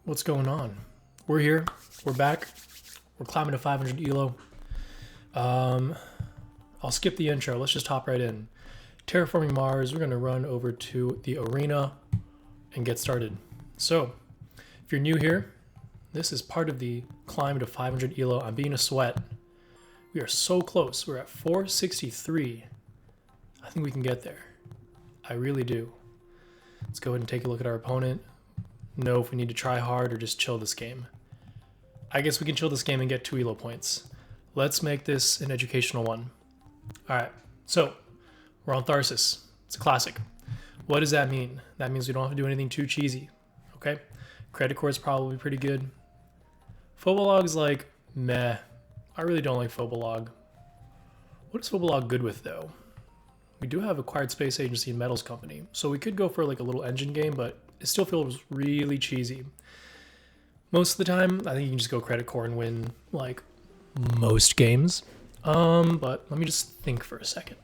What's going on? We're here. We're back. We're climbing to 500 elo. I'll skip the intro. Let's just hop right in. Terraforming Mars. We're going to run over to the arena and get started. So, if you're new here, this is part of the climb to 500 elo. I'm being a sweat. We are so close. We're at 463. I think we can get there. I really do. Let's go ahead and take a look at our opponent. Know if we need to try hard or just chill this game. I guess we can chill this game and get 2 elo points. Let's make this an educational one. Alright, so we're on Tharsis. It's a classic. What does that mean? That means we don't have to do anything too cheesy. Okay? CREDICOR is probably pretty good. Phobolog's like, meh. I really don't like Phobolog. What is Phobolog good with though? We do have Acquired Space Agency and Metals Company, so we could go for like a little engine game, but it still feels really cheesy. Most of the time, I think you can just go CREDICOR and win like most games. But let me just think for a second.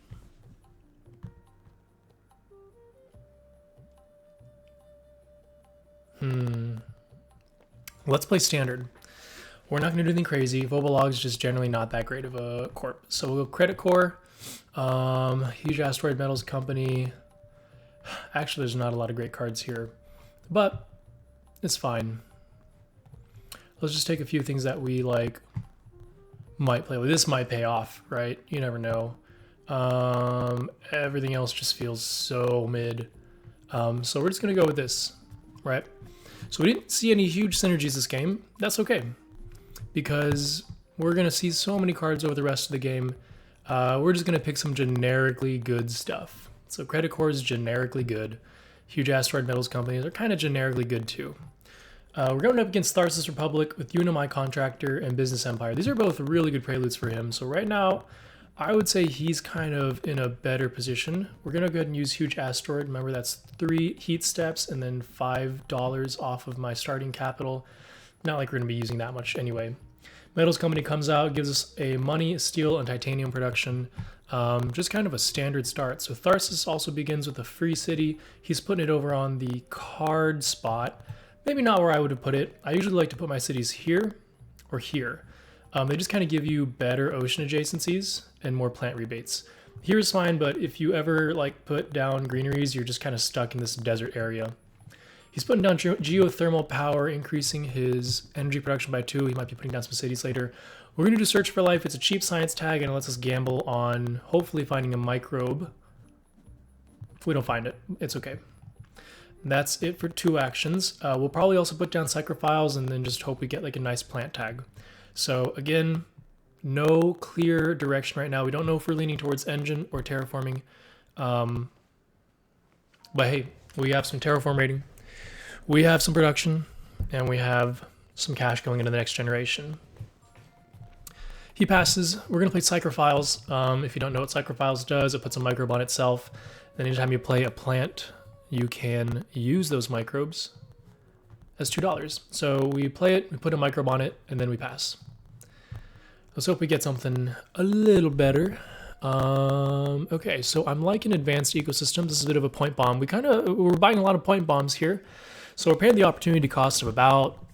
Let's play standard. We're not going to do anything crazy. Phobolog's just generally not that great of a corp. So we'll go CREDICOR. Huge Asteroid Metals Company. Actually, there's not a lot of great cards here, but it's fine. Let's just take a few things that we like might play with. This might pay off, right? You never know. Everything else just feels so mid. So we're just gonna go with this, right? So we didn't see any huge synergies this game. That's okay, because we're gonna see so many cards over the rest of the game. We're just gonna pick some generically good stuff. So CREDICOR is generically good. Huge Asteroid Metals Companies are kind of generically good too. We're going up against Tharsis Republic with UNMI Contractor and Business Empire. These are both really good preludes for him. So right now, I would say he's kind of in a better position. We're going to go ahead and use Huge Asteroid. Remember, that's 3 heat steps and then $5 off of my starting capital. Not like we're going to be using that much anyway. Metals Company comes out, gives us a money, steel, and titanium production. Just kind of a standard start. So Tharsis also begins with a free city. He's putting it over on the card spot. Maybe not where I would have put it. I usually like to put my cities here or here. They just kind of give you better ocean adjacencies and more plant rebates. Here's fine, but if you ever like put down greeneries, you're just kind of stuck in this desert area. He's putting down geothermal power, increasing his energy production by 2. He might be putting down some cities later. We're going to do Search for Life. It's a cheap science tag, and it lets us gamble on hopefully finding a microbe. If we don't find it, it's okay. That's it for 2 actions. We'll probably also put down Psychrophiles and then just hope we get like a nice plant tag. So again, no clear direction right now. We don't know if we're leaning towards engine or terraforming. But hey, we have some terraform rating. We have some production, and we have some cash going into the next generation. He passes. We're going to play Psychrophiles. If you don't know what Psychrophiles does, it puts a microbe on itself. Then anytime you play a plant, you can use those microbes as $2. So we play it, we put a microbe on it, and then we pass. Let's hope we get something a little better. Okay, so I'm liking advanced ecosystems. This is a bit of a point bomb. We're buying a lot of point bombs here. So we're paying the opportunity cost of about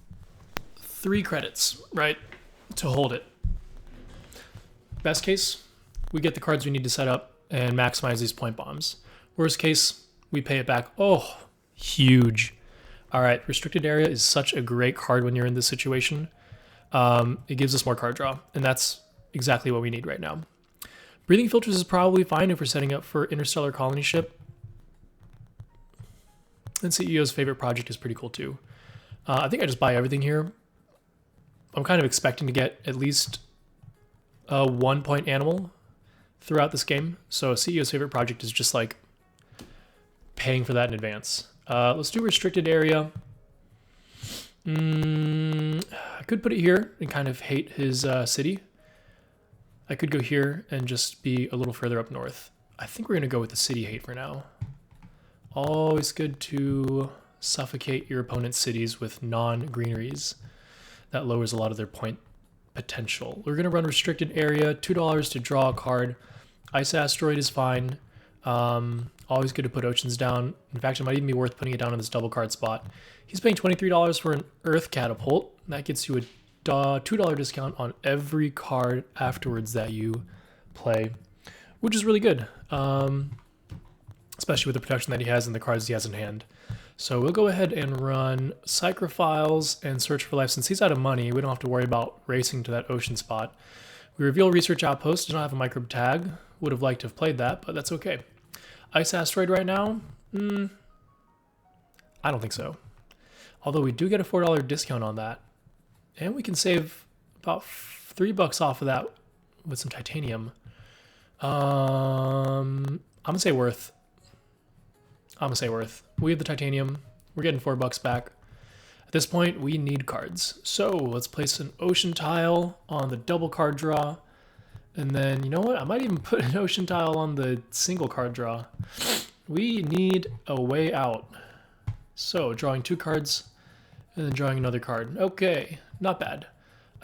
3 credits, right, to hold it. Best case, we get the cards we need to set up and maximize these point bombs. Worst case, we pay it back. Oh, huge. All right, Restricted Area is such a great card when you're in this situation. It gives us more card draw, and that's exactly what we need right now. Breathing Filters is probably fine if we're setting up for Interstellar Colony Ship. And CEO's favorite project is pretty cool too. I think I just buy everything here. I'm kind of expecting to get at least a 1-point animal throughout this game. So CEO's favorite project is just like paying for that in advance. Let's do Restricted Area. I could put it here and kind of hate his city. I could go here and just be a little further up north. I think we're going to go with the city hate for now. Always good to suffocate your opponent's cities with non-greeneries. That lowers a lot of their point potential. We're going to run Restricted Area, $2 to draw a card. Ice Asteroid is fine. Always good to put oceans down. In fact, it might even be worth putting it down in this double card spot. He's paying $23 for an Earth Catapult. That gets you a $2 discount on every card afterwards that you play, which is really good, especially with the protection that he has and the cards he has in hand. So we'll go ahead and run Psychrophiles and Search for Life. Since he's out of money, we don't have to worry about racing to that ocean spot. We reveal Research Outpost. Does not have a microbe tag. Would have liked to have played that, but that's okay. Ice Asteroid right now? I don't think so. Although we do get a $4 discount on that. And we can save about $3 off of that with some titanium. I'm gonna say worth. We have the titanium. We're getting $4 back. At this point, we need cards. So let's place an ocean tile on the double card draw. And then, you know what? I might even put an ocean tile on the single card draw. We need a way out. So drawing 2 cards and then drawing another card. Okay, not bad.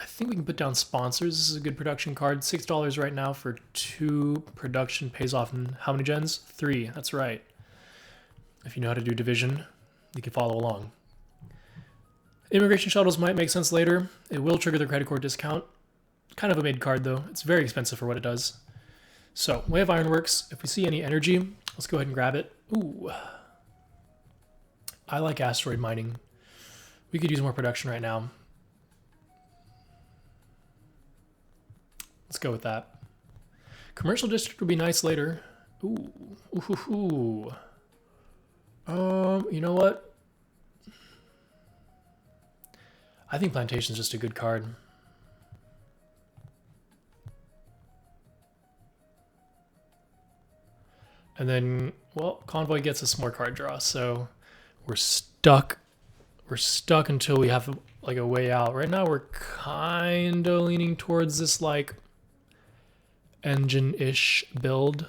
I think we can put down sponsors. This is a good production card. $6 right now for 2 production. Pays off in how many gens? 3, that's right. If you know how to do division, you can follow along. Immigration shuttles might make sense later. It will trigger the CREDICOR discount. Kind of a mid card though. It's very expensive for what it does. So, Way of Ironworks. If we see any energy, let's go ahead and grab it. Ooh. I like asteroid mining. We could use more production right now. Let's go with that. Commercial district would be nice later. Ooh. Ooh. You know what? I think Plantation's just a good card. And then, well, Convoy gets us more card draw, so we're stuck. We're stuck until we have like a way out. Right now, we're kind of leaning towards this like engine-ish build.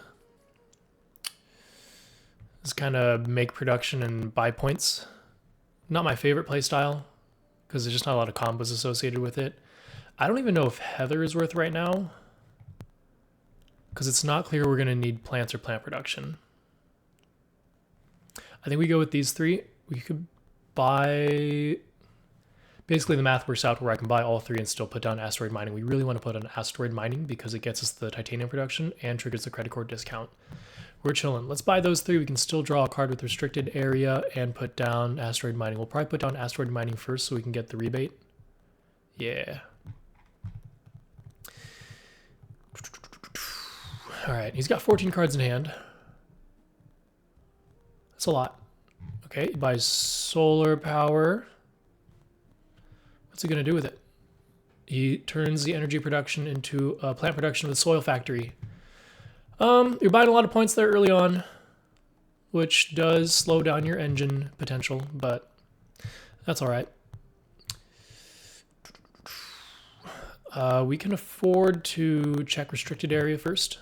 This kind of make production and buy points. Not my favorite playstyle because there's just not a lot of combos associated with it. I don't even know if Heather is worth right now because it's not clear we're going to need plants or plant production. I think we go with these 3. We could buy... Basically, the math works out where I can buy all 3 and still put down asteroid mining. We really want to put on asteroid mining because it gets us the titanium production and triggers the CREDICOR discount. We're chilling. Let's buy those 3. We can still draw a card with restricted area and put down asteroid mining. We'll probably put down asteroid mining first so we can get the rebate. Yeah. All right, he's got 14 cards in hand. That's a lot. Okay, he buys solar power. What's he gonna do with it? He turns the energy production into plant production with soil factory. You're buying a lot of points there early on, which does slow down your engine potential, but that's all right. We can afford to check restricted area first,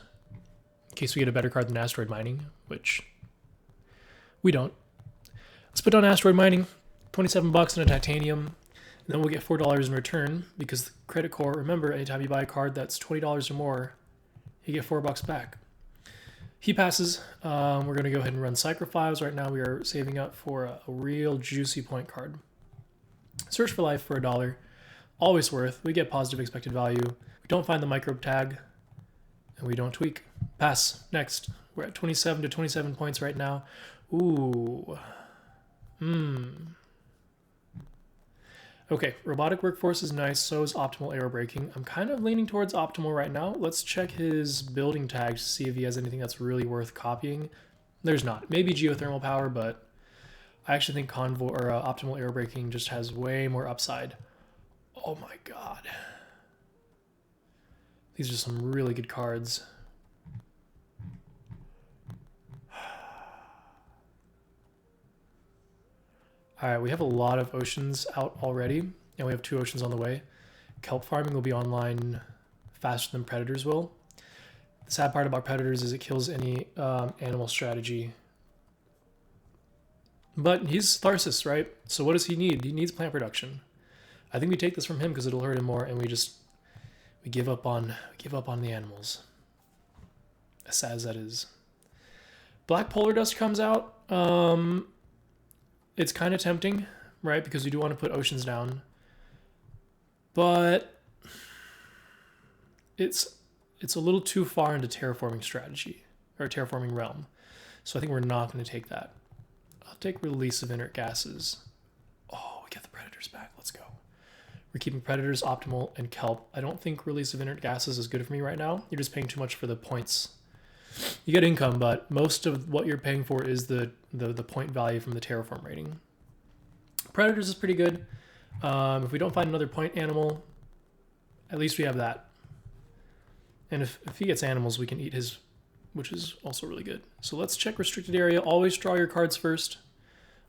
in case we get a better card than asteroid mining, which we don't. Let's put down asteroid mining, 27 bucks and a titanium, and then we'll get $4 in return because the CREDICOR, remember, anytime you buy a card that's $20 or more, you get $4 back. He passes. We're going to go ahead and run Psychrophiles. Right now we are saving up for a real juicy point card. Search for Life for $1. Always worth. We get positive expected value. We don't find the microbe tag, and we don't tweak. Pass. Next. We're at 27 to 27 points right now. Ooh. Okay, robotic workforce is nice, so is optimal aerobraking. I'm kind of leaning towards optimal right now. Let's check his building tags to see if he has anything that's really worth copying. There's not. Maybe geothermal power, but I actually think convoy or optimal aerobraking just has way more upside. Oh my god. These are some really good cards. All right, we have a lot of oceans out already, and we have 2 oceans on the way. Kelp farming will be online faster than predators will. The sad part about predators is it kills any animal strategy. But he's Tharsis, right? So what does he need? He needs plant production. I think we take this from him because it'll hurt him more, and we give up on the animals. As sad as that is. Black Polar Dust comes out. It's kind of tempting, right? Because we do want to put oceans down. But it's a little too far into terraforming strategy, or terraforming realm. So I think we're not going to take that. I'll take release of inert gases. Oh, we get the predators back. Let's go. We're keeping predators, optimal, and kelp. I don't think release of inert gases is good for me right now. You're just paying too much for the points. You get income, but most of what you're paying for is the point value from the terraform rating. Predators is pretty good. If we don't find another point animal, at least we have that. And if he gets animals, we can eat his, which is also really good. So let's check restricted area. Always draw your cards first,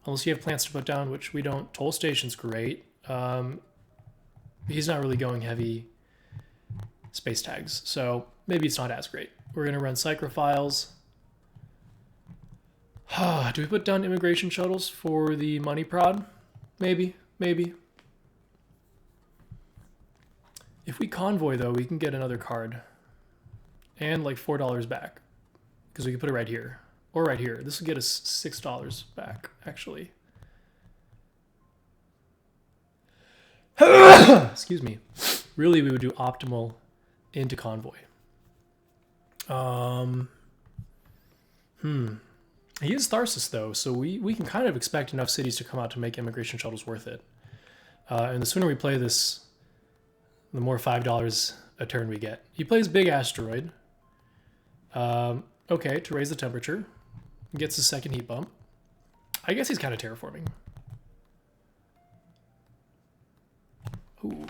unless you have plants to put down, which we don't. Toll Station's great. He's not really going heavy space tags, so maybe it's not as great. We're going to run Psychrophiles. Do we put down immigration shuttles for the money prod? Maybe, maybe. If we convoy, though, we can get another card. And like $4 back. Because we can put it right here. Or right here. This will get us $6 back, actually. Excuse me. Really, we would do optimal into convoy. He is Tharsis, though, so we can kind of expect enough cities to come out to make immigration shuttles worth it. And the sooner we play this, the more $5 a turn we get. He plays Big Asteroid. Okay, to raise the temperature. Gets his second heat bump. I guess he's kind of terraforming. Ooh.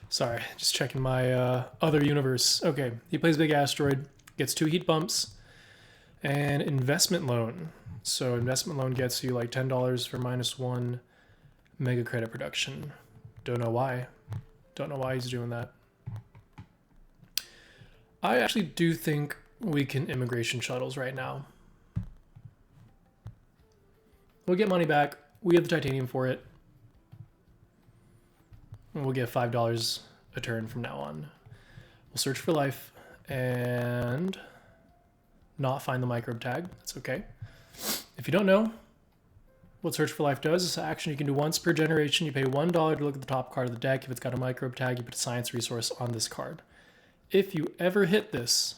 Sorry, just checking my other universe. Okay, he plays Big Asteroid, gets 2 heat bumps, and investment loan. So investment loan gets you like $10 for -1 mega credit production. Don't know why. Don't know why he's doing that. I actually do think we can immigration shuttles right now. We'll get money back. We have the titanium for it. And we'll get $5 a turn from now on. We'll search for life and not find the microbe tag. That's okay. If you don't know what search for life does, it's an action you can do once per generation. You pay $1 to look at the top card of the deck. If it's got a microbe tag, you put a science resource on this card. If you ever hit this,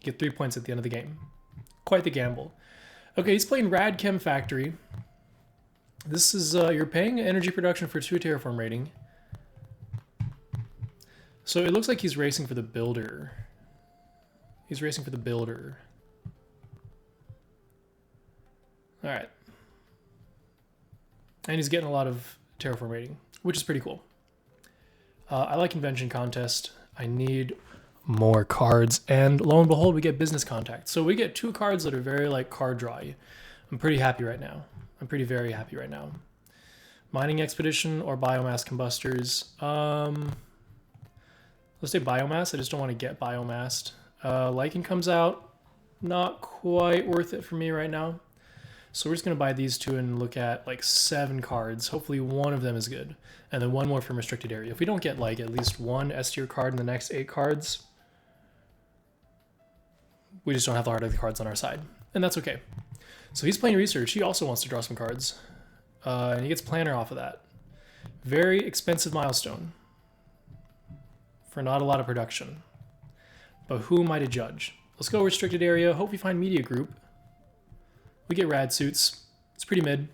you get 3 points at the end of the game. Quite the gamble. Okay, he's playing Rad Chem Factory. This is, you're paying energy production for 2 terraform rating. So it looks like he's racing for the builder. He's racing for the builder. All right. And he's getting a lot of terraform rating, which is pretty cool. I like invention contest. I need more cards. And lo and behold, we get business contact. So we get 2 cards that are very like card drawy. I'm pretty happy right now. I'm pretty very happy right now. Mining expedition or biomass combustors. Let's say biomass. I just don't want to get biomassed. Lichen comes out. Not quite worth it for me right now. So we're just going to buy these 2 and look at like 7 cards. Hopefully one of them is good. And then 1 more from restricted area. If we don't get like at least 1 S tier card in the next 8 cards, we just don't have the heart of the cards on our side. And that's okay. So he's playing research. He also wants to draw some cards. And he gets planner off of that. Very expensive milestone for not a lot of production. But who am I to judge? Let's go restricted area. Hope we find media group. We get rad suits. It's pretty mid.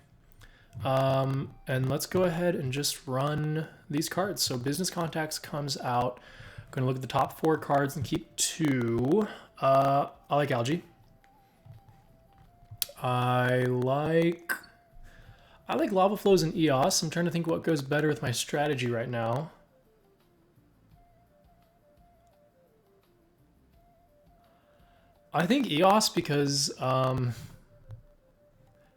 And let's go ahead and just run these cards. So business contacts comes out. I'm going to look at the top 4 cards and keep 2. I like algae. I like lava flows and EOS. I'm trying to think what goes better with my strategy right now. I think EOS because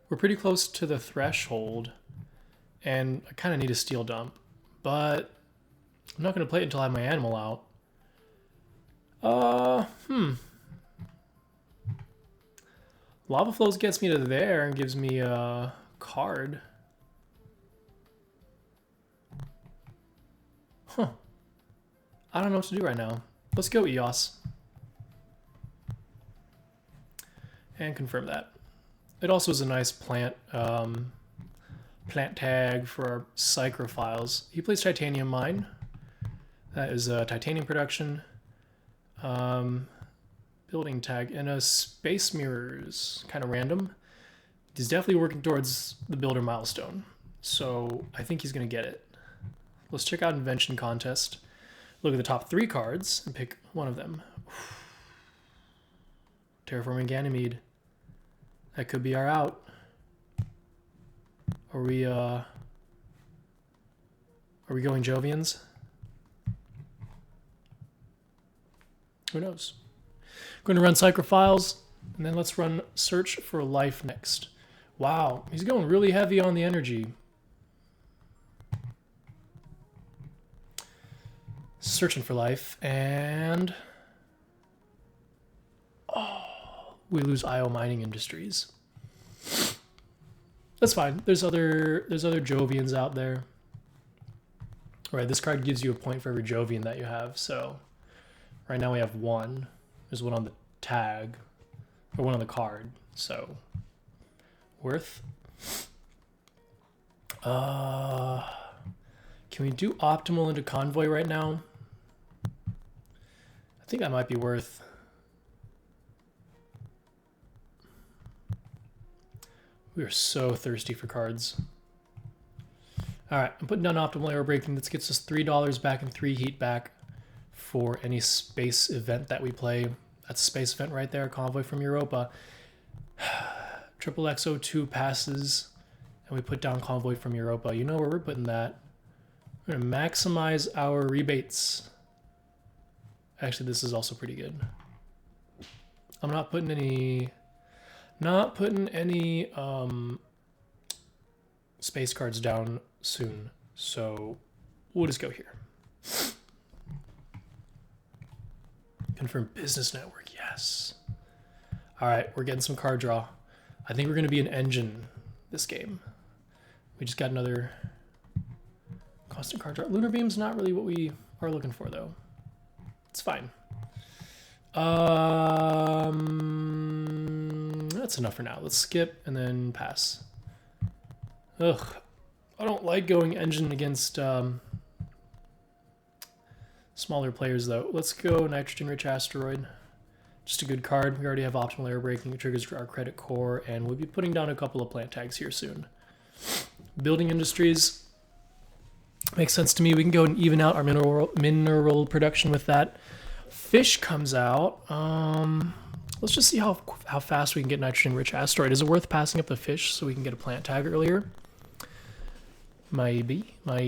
we're pretty close to the threshold and I kind of need a steel dump, but I'm not going to play it until I have my animal out. Lava flows gets me to there and gives me a card. Huh. I don't know what to do right now. Let's go EOS. And confirm that. It also is a nice plant tag for our psychrophiles. He plays titanium mine. That is a titanium production. Building tag and a space mirrors. Kind of random. He's definitely working towards the builder milestone. So I think he's going to get it. Let's check out invention contest. Look at the top 3 cards and pick one of them. Terraforming Ganymede. That could be our out. Are we going Jovians? Who knows? Going to run Psychrophiles, and then let's run Search for Life next. Wow, he's going really heavy on the energy. Searching for life, and we lose IO Mining Industries. That's fine. There's other Jovians out there. All right, this card gives you a point for every Jovian that you have. So right now we have 1. There's 1 on the tag, or 1 on the card. So worth. Can we do optimal into convoy right now? I think that might be worth. We are so thirsty for cards. All right, I'm putting down optimal arrow breaking. This gets us $3 back and 3 heat back for any space event that we play. That's a space event right there, convoy from Europa. Triple XO2 passes, and we put down convoy from Europa. You know where we're putting that. We're gonna maximize our rebates. Actually, this is also pretty good. I'm not putting any space cards down soon, so we'll just go here. Confirm business network, yes. All right, we're getting some card draw. I think we're gonna be an engine this game. We just got another constant card draw. Lunar Beam's not really what we are looking for though. It's fine. That's enough for now. Let's skip and then pass. Ugh, I don't like going engine against smaller players though. Let's go nitrogen rich asteroid. Just a good card. We already have optimal air braking. It triggers our credit core, and we'll be putting down a couple of plant tags here soon. Building industries makes sense to me. We can go and even out our mineral production with that. Fish comes out. Let's just see how fast we can get nitrogen rich asteroid. Is it worth passing up the fish so we can get a plant tag earlier? Maybe. I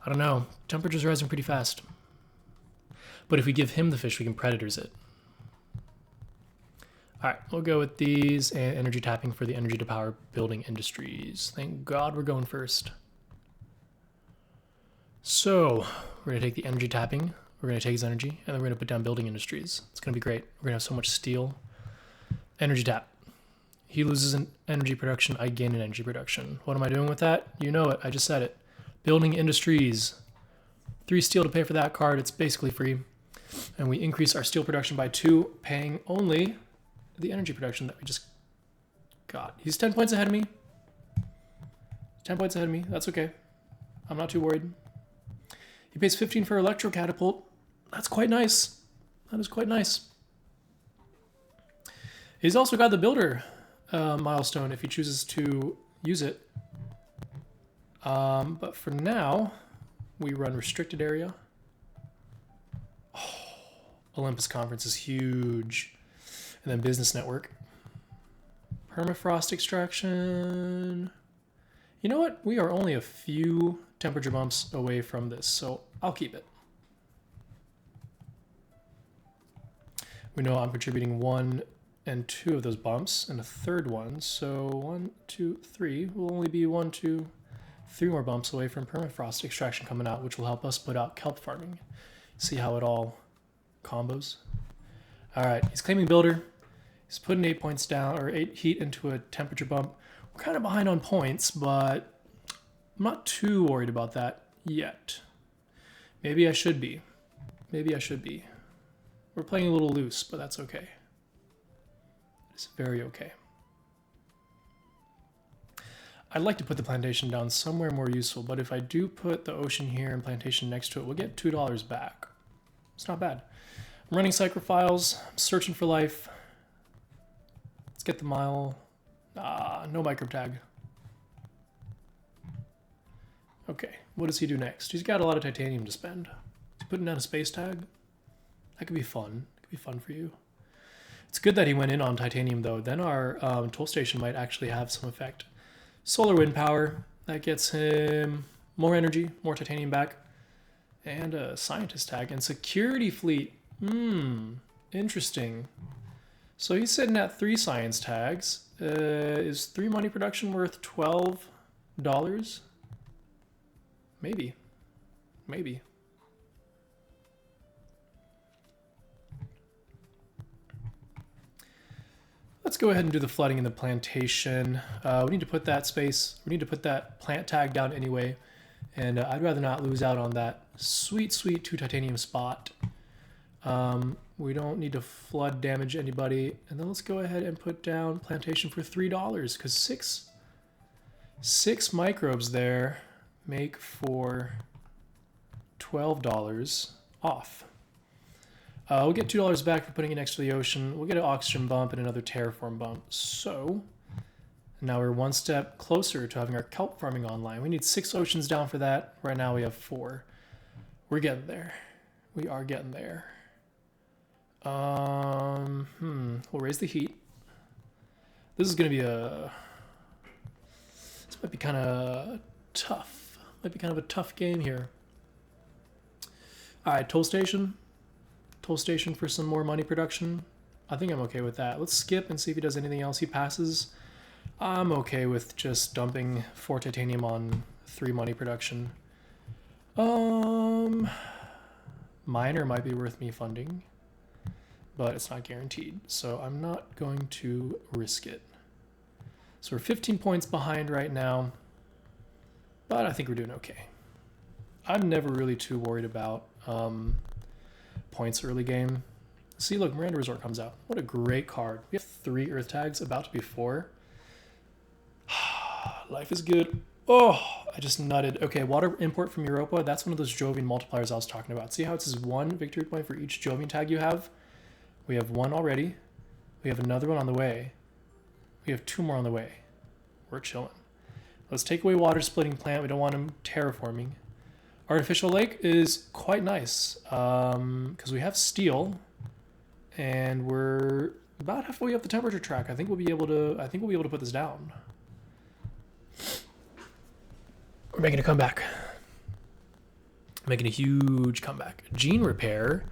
don't know. Temperature's rising pretty fast. But if we give him the fish, we can predators it. All right, we'll go with these and energy tapping for the energy to power building industries. Thank God we're going first. So we're gonna take the energy tapping, we're gonna take his energy, and then we're gonna put down building industries. It's gonna be great. We're gonna have so much steel. Energy tap. He loses an energy production, I gain an energy production. What am I doing with that? You know it, I just said it. Building industries. 3 steel to pay for that card, it's basically free. And we increase our steel production by 2, paying only the energy production that we just got. He's 10 points ahead of me. 10 points ahead of me, that's okay. I'm not too worried. He pays 15 for electro catapult. That's quite nice. That is quite nice. He's also got the builder milestone if he chooses to use it. But for now, we run restricted area. Oh, Olympus Conference is huge. And then business network. Permafrost extraction. You know what? We are only a few temperature bumps away from this, so I'll keep it. We know I'm contributing 1 and 2 of those bumps and a third one, so 1, 2, 3 will only be 1, 2, 3 more bumps away from permafrost extraction coming out, which will help us put out kelp farming. See how it all combos. All right, he's claiming builder. He's putting 8 points down, or 8 heat into a temperature bump. We're kind of behind on points, but I'm not too worried about that yet. Maybe I should be. Maybe I should be. We're playing a little loose, but that's okay. It's very okay. I'd like to put the plantation down somewhere more useful, but if I do put the ocean here and plantation next to it, we'll get $2 back. It's not bad. I'm running cycle files. I'm searching for life. Let's get the mile. No micro tag. Okay, what does he do next? He's got a lot of titanium to spend. He's putting down a space tag. That could be fun. It could be fun for you. It's good that he went in on titanium, though. Then our toll station might actually have some effect. Solar wind power. That gets him more energy, more titanium back. And a scientist tag. And security fleet. Interesting. So he's sitting at 3 science tags. Is 3 money production worth $12? Maybe. Maybe. Let's go ahead and do the flooding in the plantation. We need to put that space, we need to put that plant tag down anyway. And I'd rather not lose out on that sweet, sweet 2 titanium spot. We don't need to flood damage anybody. And then let's go ahead and put down plantation for $3 because six microbes there make for $12 off. We'll get $2 back for putting it next to the ocean. We'll get an oxygen bump and another terraform bump. So now we're one step closer to having our kelp farming online. We need 6 oceans down for that. Right now we have 4. We're getting there. We are getting there. We'll raise the heat. This is going to be this might be kind of tough. Might be kind of a tough game here. All right, toll station. Toll station for some more money production. I think I'm okay with that. Let's skip and see if he does anything else. He passes. I'm okay with just dumping 4 titanium on 3 money production. Miner might be worth me funding, but it's not guaranteed, so I'm not going to risk it. So we're 15 points behind right now, but I think we're doing okay. I'm never really too worried about points early game. See, look, Miranda Resort comes out. What a great card. We have 3 Earth tags, about to be 4. Life is good. Oh, I just nutted. Okay, water import from Europa. That's one of those Jovian multipliers I was talking about. See how it says 1 victory point for each Jovian tag you have? We have 1 already. We have another one on the way. We have 2 more on the way. We're chilling. Let's take away water splitting plant. We don't want him terraforming. Artificial lake is quite nice because we have steel and we're about halfway up the temperature track. I think we'll be able to put this down. We're making a comeback. Making a huge comeback. Gene repair,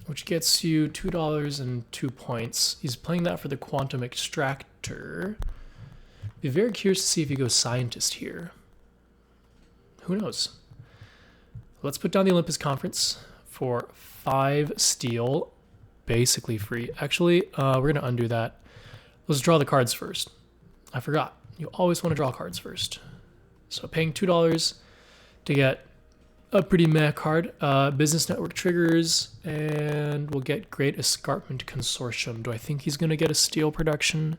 which gets you $2 and 2 points. He's playing that for the quantum extractor. Be very curious to see if he goes scientist here. Who knows? Let's put down the Olympus Conference for 5 steel, basically free. Actually, we're going to undo that. Let's draw the cards first. I forgot. You always want to draw cards first. So paying $2 to get a pretty meh card. Business network triggers, and we'll get Great Escarpment Consortium. Do I think he's going to get a steel production?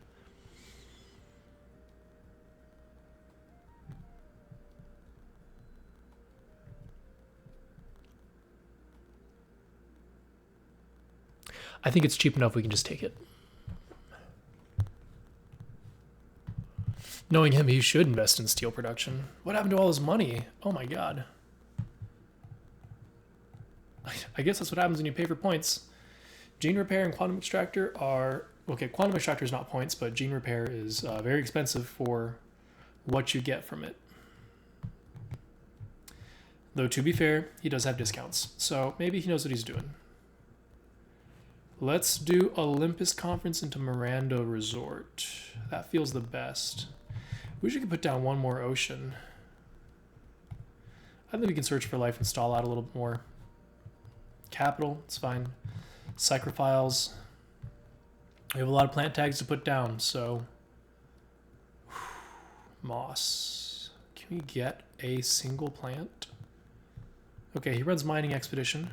I think it's cheap enough we can just take it. Knowing him, he should invest in steel production. What happened to all his money? Oh my god. I guess that's what happens when you pay for points. Gene repair and quantum extractor are... Okay, quantum extractor is not points, but gene repair is very expensive for what you get from it. Though, to be fair, he does have discounts. So maybe he knows what he's doing. Let's do Olympus Conference into Miranda Resort. That feels the best. We should put down 1 more ocean. I think we can search for life and stall out a little bit more. Capital, it's fine. Psychrophiles. We have a lot of plant tags to put down, so moss. Can we get a single plant? Okay, he runs mining expedition.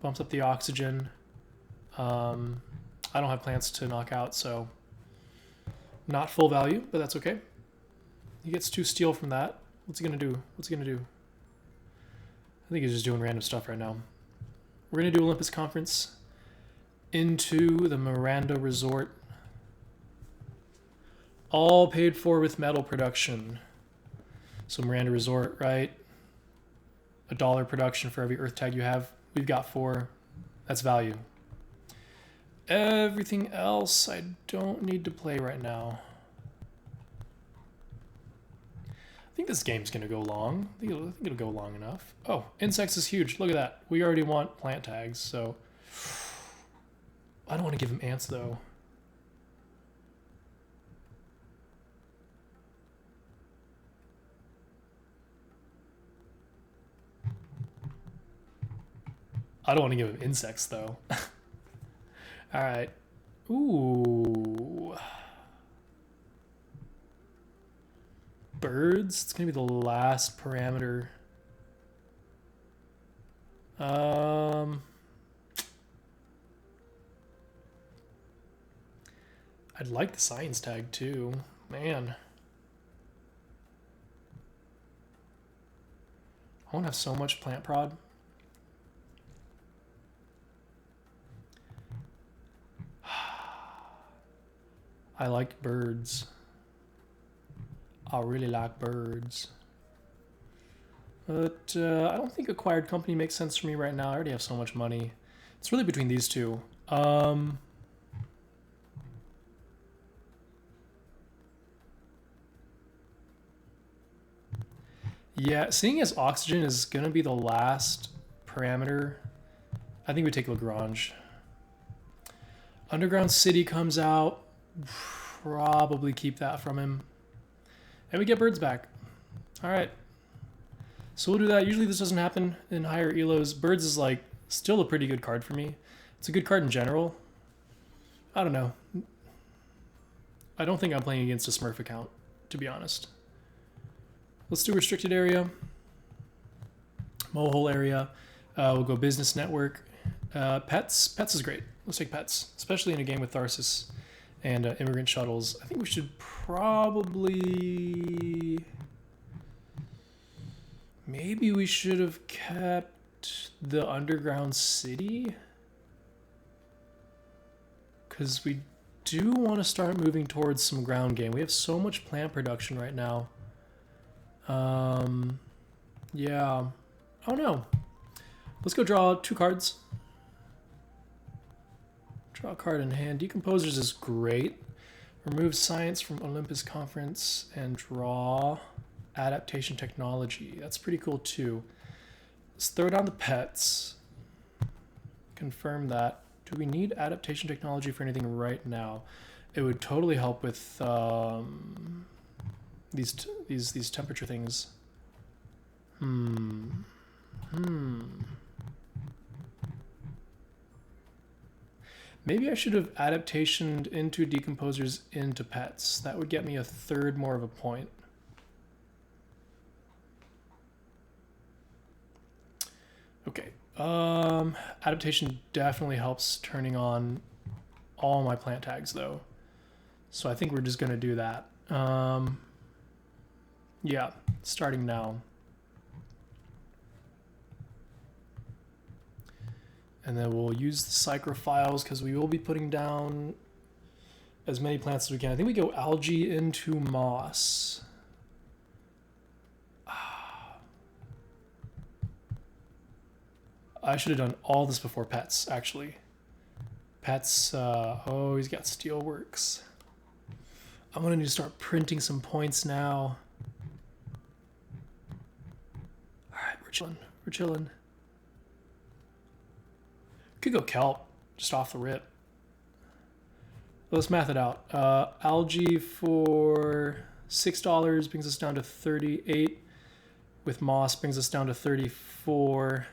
Bumps up the oxygen. I don't have plants to knock out, so not full value, but that's okay. He gets 2 steel from that. What's he gonna do? What's he gonna do? I think he's just doing random stuff right now. We're gonna do Olympus Conference into the Miranda Resort. All paid for with metal production. So Miranda Resort, right? $1 production for every earth tag you have. We've got 4. That's value. Everything else I don't need to play right now. I think this game's gonna go long. I think it'll go long enough. Oh, insects is huge. Look at that. We already want plant tags, so I don't want to give him ants though. I don't want to give him insects though. All right. Ooh. Birds. It's gonna be the last parameter. I'd like the science tag too. Man. I won't have so much plant prod. I like birds. I really like birds. But I don't think acquired company makes sense for me right now. I already have so much money. It's really between these two. Yeah, seeing as oxygen is going to be the last parameter, I think we take Lagrange. Underground City comes out. Probably keep that from him. And we get birds back. All right. So we'll do that. Usually this doesn't happen in higher elos. Birds is like still a pretty good card for me. It's a good card in general. I don't know. I don't think I'm playing against a Smurf account, to be honest. Let's do restricted area. Mohole area. We'll go business network. Pets. Pets is great. Let's take pets, especially in a game with Tharsis and immigrant shuttles. I think we should probably... Maybe we should have kept the underground city. Because we do want to start moving towards some ground game. We have so much plant production right now. Yeah. Oh no. Let's go draw 2 cards. Draw a card in hand. Decomposers is great. Remove science from Olympus Conference and draw adaptation technology. That's pretty cool too. Let's throw down the pets. Confirm that. Do we need adaptation technology for anything right now? It would totally help with these temperature things. Maybe I should have adaptationed into decomposers into pets. That would get me a 3rd more of a point. Okay. Adaptation definitely helps turning on all my plant tags though. So I think we're just gonna do that. Yeah, starting now. And then we'll use the psychrophiles because we will be putting down as many plants as we can. I think we go algae into moss. I should have done all this before pets, actually. Pets, oh, he's got steelworks. I'm gonna need to start printing some points now. All right, we're chilling. Could go kelp, just off the rip. Let's math it out. Algae for $6 brings us down to 38. With moss brings us down to 34.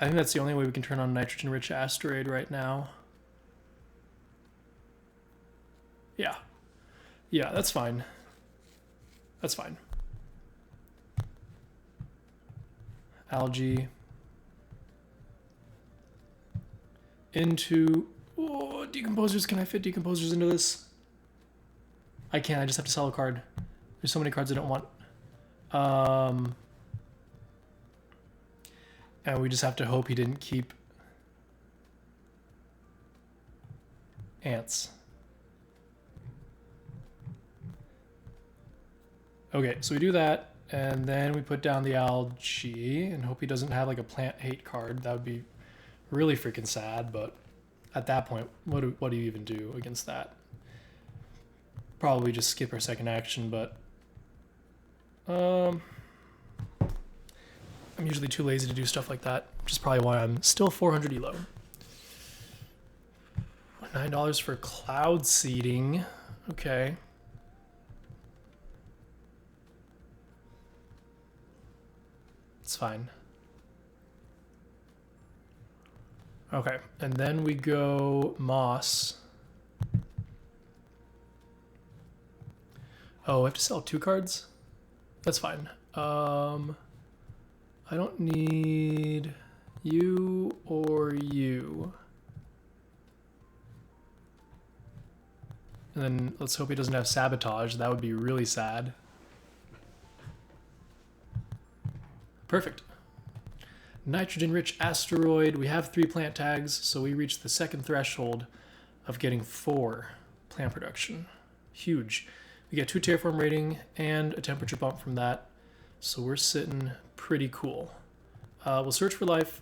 I think that's the only way we can turn on nitrogen-rich asteroid right now. Yeah. Yeah, that's fine. That's fine. Algae. Into... Oh, decomposers. Can I fit decomposers into this? I can't. I just have to sell a card. There's so many cards I don't want. And we just have to hope he didn't keep ants. Okay, so we do that, and then we put down the algae and hope he doesn't have like a plant hate card. That would be really freaking sad, but at that point, what do you even do against that? Probably just skip our second action, but I'm usually too lazy to do stuff like that, which is probably why I'm still 400 elo. $9 for cloud seeding. Okay. It's fine. Okay, and then we go moss. Oh, I have to sell 2 cards? That's fine. I don't need you or you. And then let's hope he doesn't have sabotage. That would be really sad. Perfect. Nitrogen-rich asteroid. We have 3 plant tags, so we reached the second threshold of getting 4 plant production. Huge. We get 2 terraform rating and a temperature bump from that, so we're sitting pretty cool. We'll search for life.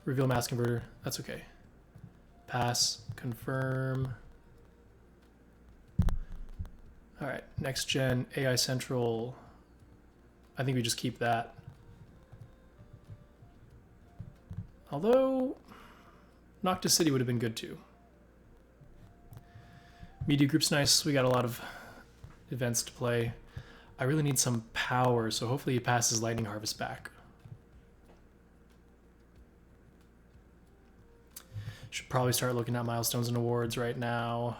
Reveal mass converter. That's okay. Pass. Confirm. All right. Next gen AI Central. I think we just keep that. Although Noctis City would have been good too. Media group's nice. We got a lot of events to play. I really need some power, so hopefully he passes Lightning Harvest back. Should probably start looking at milestones and awards right now.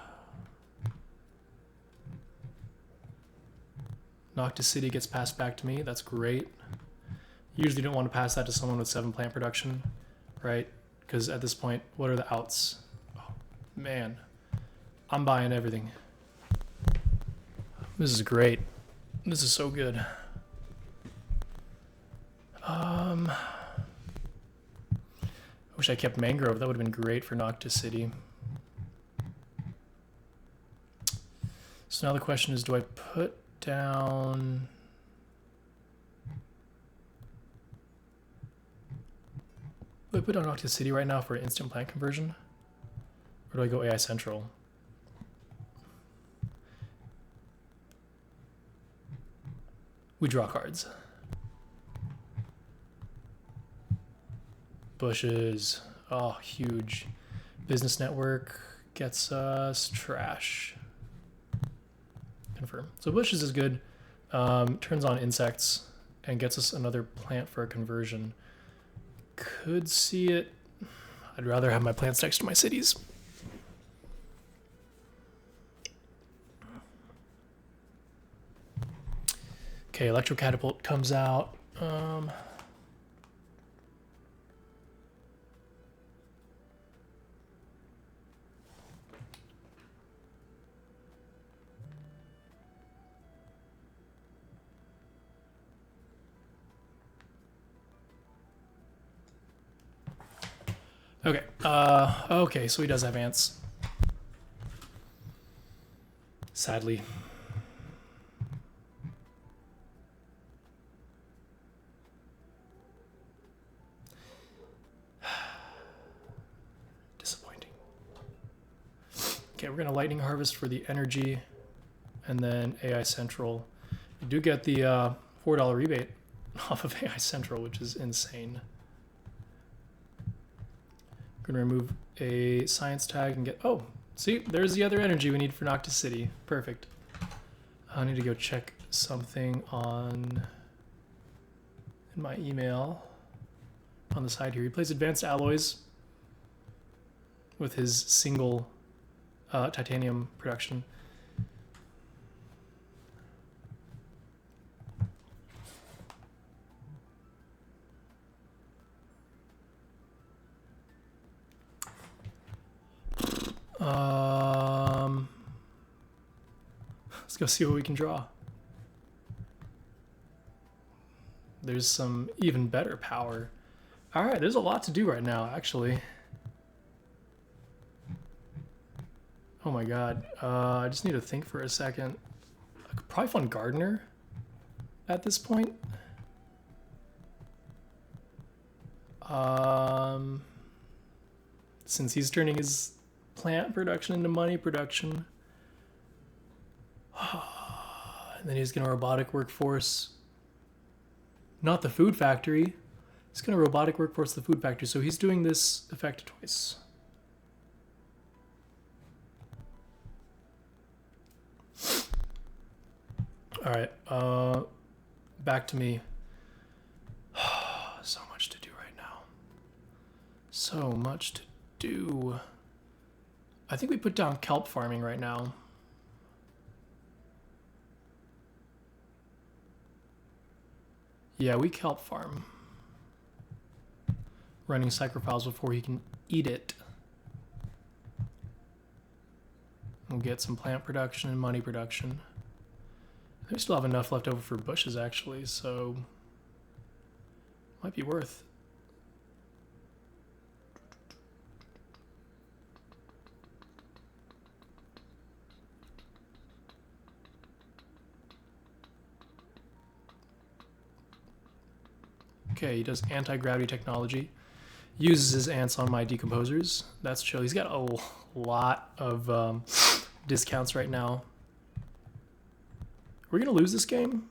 Noctis City gets passed back to me. That's great. Usually don't want to pass that to someone with 7 plant production, right? Because at this point, what are the outs? Oh, man. I'm buying everything. This is great. This is so good. I wish I kept Mangrove. That would have been great for Noctis City. So now the question is, do I put down... Do I put down Noctis City right now for instant plant conversion? Or do I go AI Central? We draw cards. Bushes. Oh, huge. Business network gets us trash. Confirm. So bushes is good. Turns on insects and gets us another plant for a conversion. Could see it. I'd rather have my plants next to my cities. Okay, Electro Catapult comes out. Okay. Okay, so he does have ants. Sadly. Disappointing. Okay, we're gonna Lightning Harvest for the energy, and then AI Central. You do get the $4 rebate off of AI Central, which is insane. Gonna remove a science tag and get, oh, see, there's the other energy we need for Noctis City. Perfect. I need to go check something in my email on the side here. He plays advanced alloys with his single titanium production. Let's go see what we can draw. There's some even better power. All right, there's a lot to do right now, actually. Oh my god. I just need to think for a second. I could probably fund Gardener at this point. Since he's turning his plant production into money production. And then he's gonna robotic workforce. Not the food factory. He's gonna robotic workforce the food factory. So he's doing this effect twice. All right, back to me. So much to do right now. So much to do. I think we put down kelp farming right now. Yeah, we kelp farm. Running psychrophiles before he can eat it. We'll get some plant production and money production. We still have enough left over for bushes, actually, so might be worth. Okay, he does anti-gravity technology. Uses his ants on my decomposers. That's chill. He's got a lot of discounts right now. We're gonna lose this game?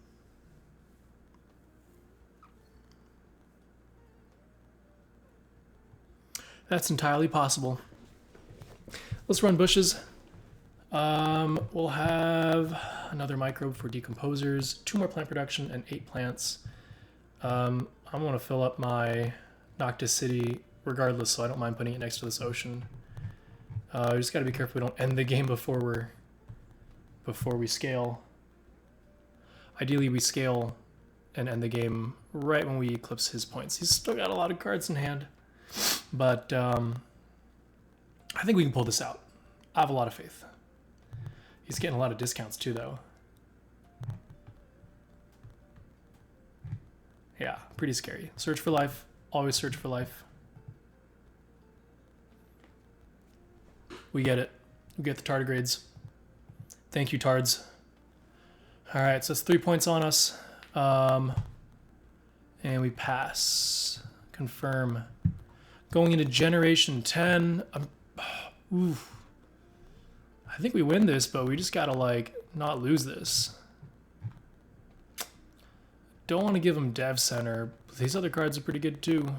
That's entirely possible. Let's run bushes. We'll have another microbe for decomposers, 2 more plant production, and 8 plants. I'm gonna fill up my Noctis City regardless, so I don't mind putting it next to this ocean. We just gotta be careful we don't end the game before we scale. Ideally, we scale and end the game right when we eclipse his points. He's still got a lot of cards in hand, but I think we can pull this out. I have a lot of faith. He's getting a lot of discounts too, though. Yeah, pretty scary. Search for life. Always search for life. We get it. We get the tardigrades. Thank you, tards. All right, so it's 3 points on us. And we pass. Confirm. Going into generation 10. Oof. I think we win this, but we just gotta, like, not lose this. Don't want to give him Dev Center. These other cards are pretty good, too.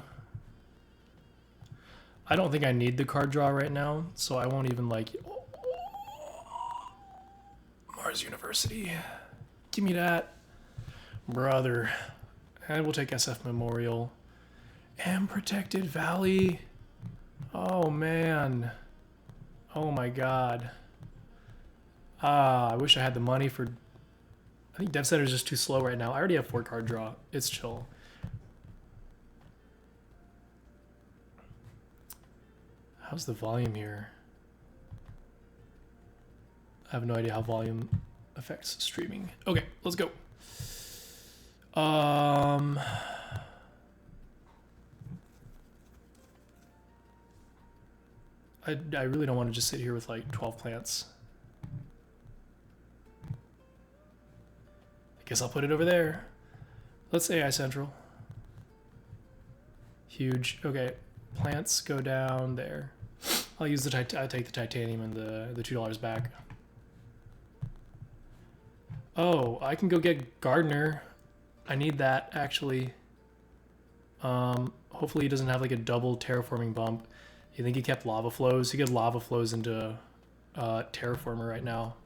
I don't think I need the card draw right now, so I won't even, like... Mars University. Give me that. Brother. And we'll take SF Memorial. And Protected Valley. Oh, man. Oh, my God. I wish I had the money for... I think Dev Center is just too slow right now. I already have 4 card draw. It's chill. How's the volume here? I have no idea how volume affects streaming. Okay, let's go. I really don't want to just sit here with like 12 plants. I guess I'll put it over there. Let's say AI Central. Huge. Okay, plants go down there. I'll use the I'll take the titanium and the $2 back. Oh, I can go get Gardener. I need that actually. Hopefully he doesn't have like a double terraforming bump. You think he kept lava flows? He could lava flows into terraformer right now.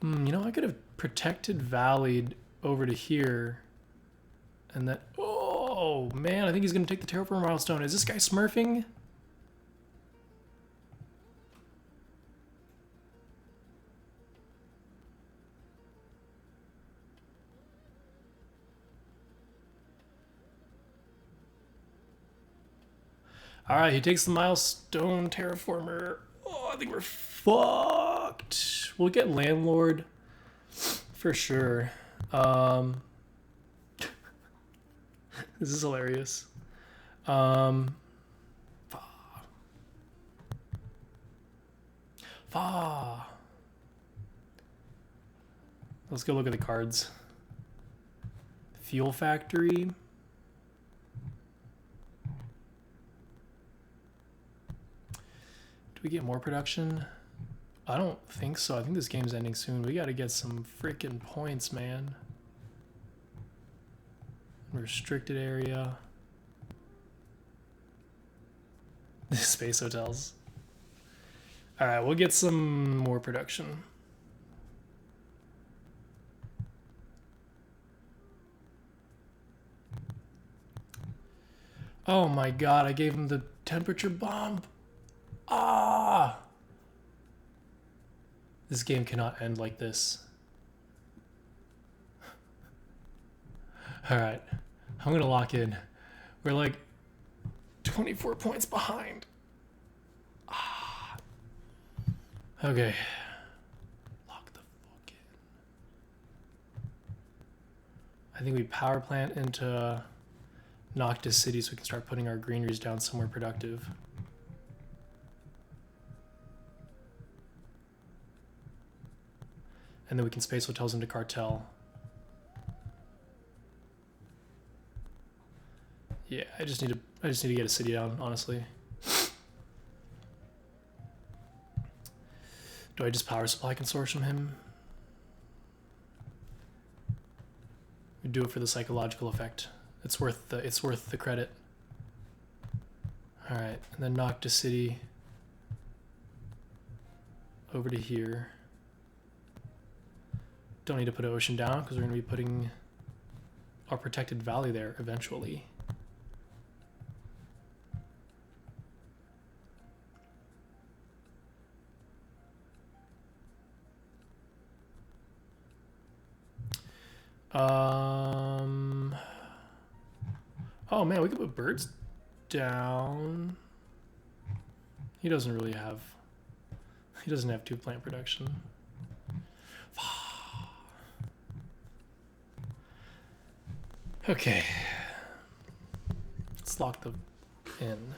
You know, I could have protected Valleyed over to here And then, oh man, I think he's gonna take the terraform milestone. Is this guy smurfing? All right, he takes the milestone terraformer. Oh, I think we're fucked. We'll get landlord for sure. This is hilarious. Let's go look at the cards. Fuel factory. Do we get more production? I don't think so. I think this game's ending soon. We gotta get some freaking points, man. Restricted area. Space hotels. Alright, we'll get some more production. Oh my god, I gave him the temperature bomb. Ah! This game cannot end like this. Alright, I'm gonna lock in. We're like 24 points behind. Ah. Okay. Lock the fuck in. I think we power plant into Noctis City so we can start putting our greeneries down somewhere productive. And then we can space hotels into cartel. Yeah, I just need to get a city down, honestly. Do I just power supply consortium him? We do it for the psychological effect. It's worth the credit. All right, and then Noctis City over to here. Don't need to put Ocean down because we're going to be putting our protected valley there eventually. Oh man, we could put birds down. He doesn't have 2 plant production. Okay. Let's lock the in.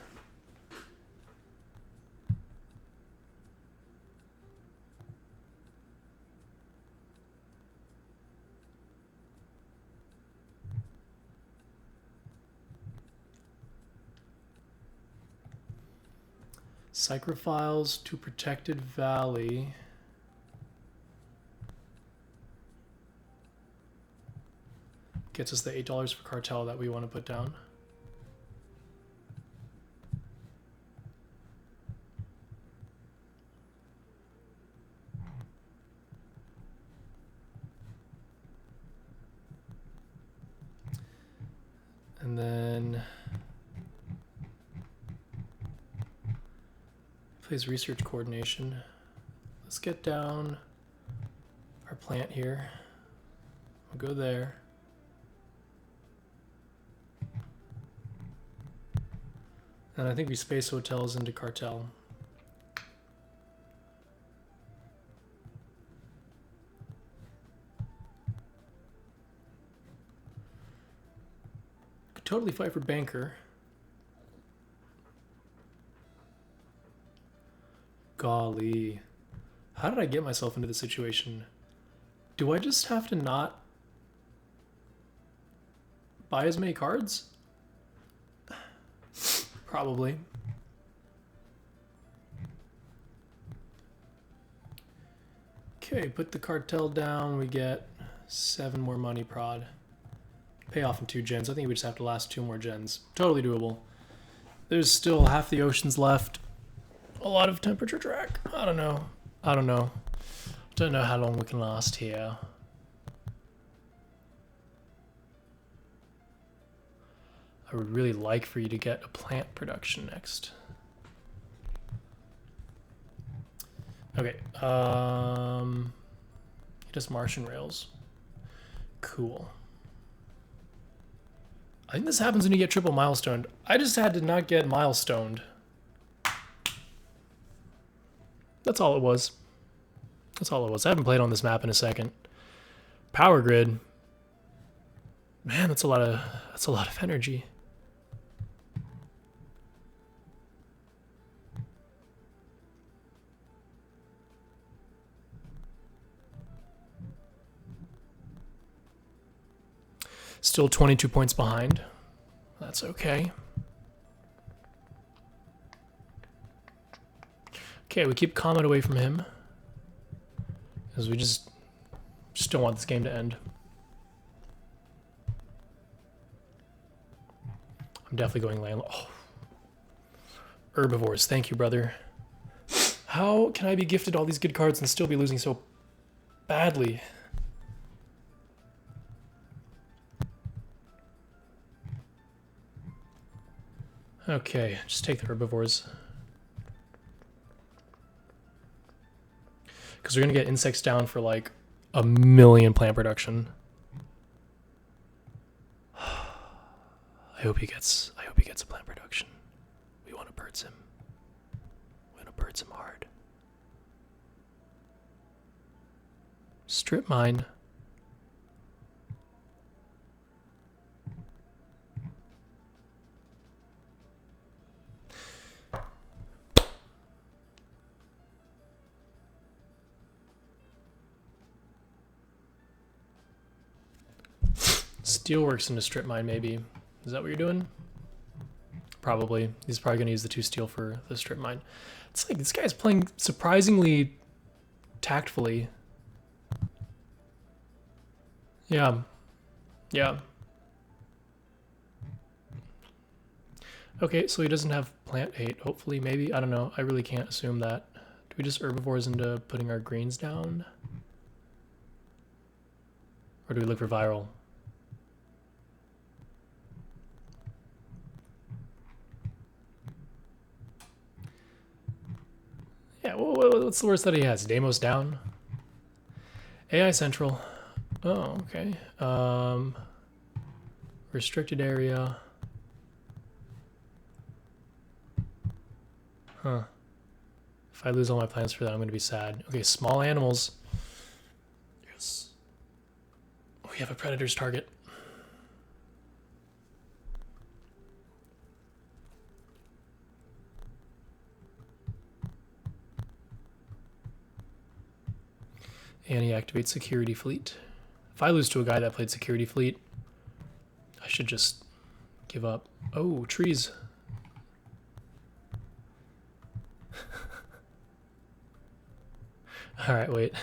Psychrophiles to Protected Valley. Gets us the $8 for cartel that we want to put down. And then plays research coordination. Let's get down our plant here. We'll go there. And I think we space hotels into cartel. Could totally fight for banker. Golly. How did I get myself into this situation? Do I just have to not buy as many cards? Probably. Okay, put the cartel down. We get 7 more money prod. Pay off in 2 gens. I think we just have to last 2 more gens. Totally doable. There's still half the oceans left. A lot of temperature track. I don't know. Don't know how long we can last here. I would really like for you to get a plant production next. Okay, just Martian rails. Cool. I think this happens when you get triple milestoned. I just had to not get milestoned. That's all it was. That's all it was. I haven't played on this map in a second. Power grid. Man, that's a lot of energy. Still 22 points behind. That's okay. Okay, we keep Comet away from him. Because we just don't want this game to end. I'm definitely going landlord. Oh. Herbivores, thank you, brother. How can I be gifted all these good cards and still be losing so badly? Okay, just take the herbivores. Because we're going to get insects down for like 1,000,000 plant production. I hope he gets a plant production. We want to birds him. We want to birds him hard. Strip mine. Steelworks into strip mine, maybe. Is that what you're doing? Probably. He's probably going to use the 2 steel for the strip mine. It's like this guy's playing surprisingly tactfully. Yeah. Yeah. Okay, so he doesn't have plant hate, hopefully, maybe. I don't know. I really can't assume that. Do we just herbivores into putting our greens down? Or do we look for viral? Yeah, what's the worst that he has? Deimos down? AI Central. Oh, okay. Restricted area. Huh. If I lose all my plans for that, I'm going to be sad. Okay, small animals. Yes. We have a predator's target. And he activates security fleet. If I lose to a guy that played security fleet, I should just give up. Oh, trees. All right, wait.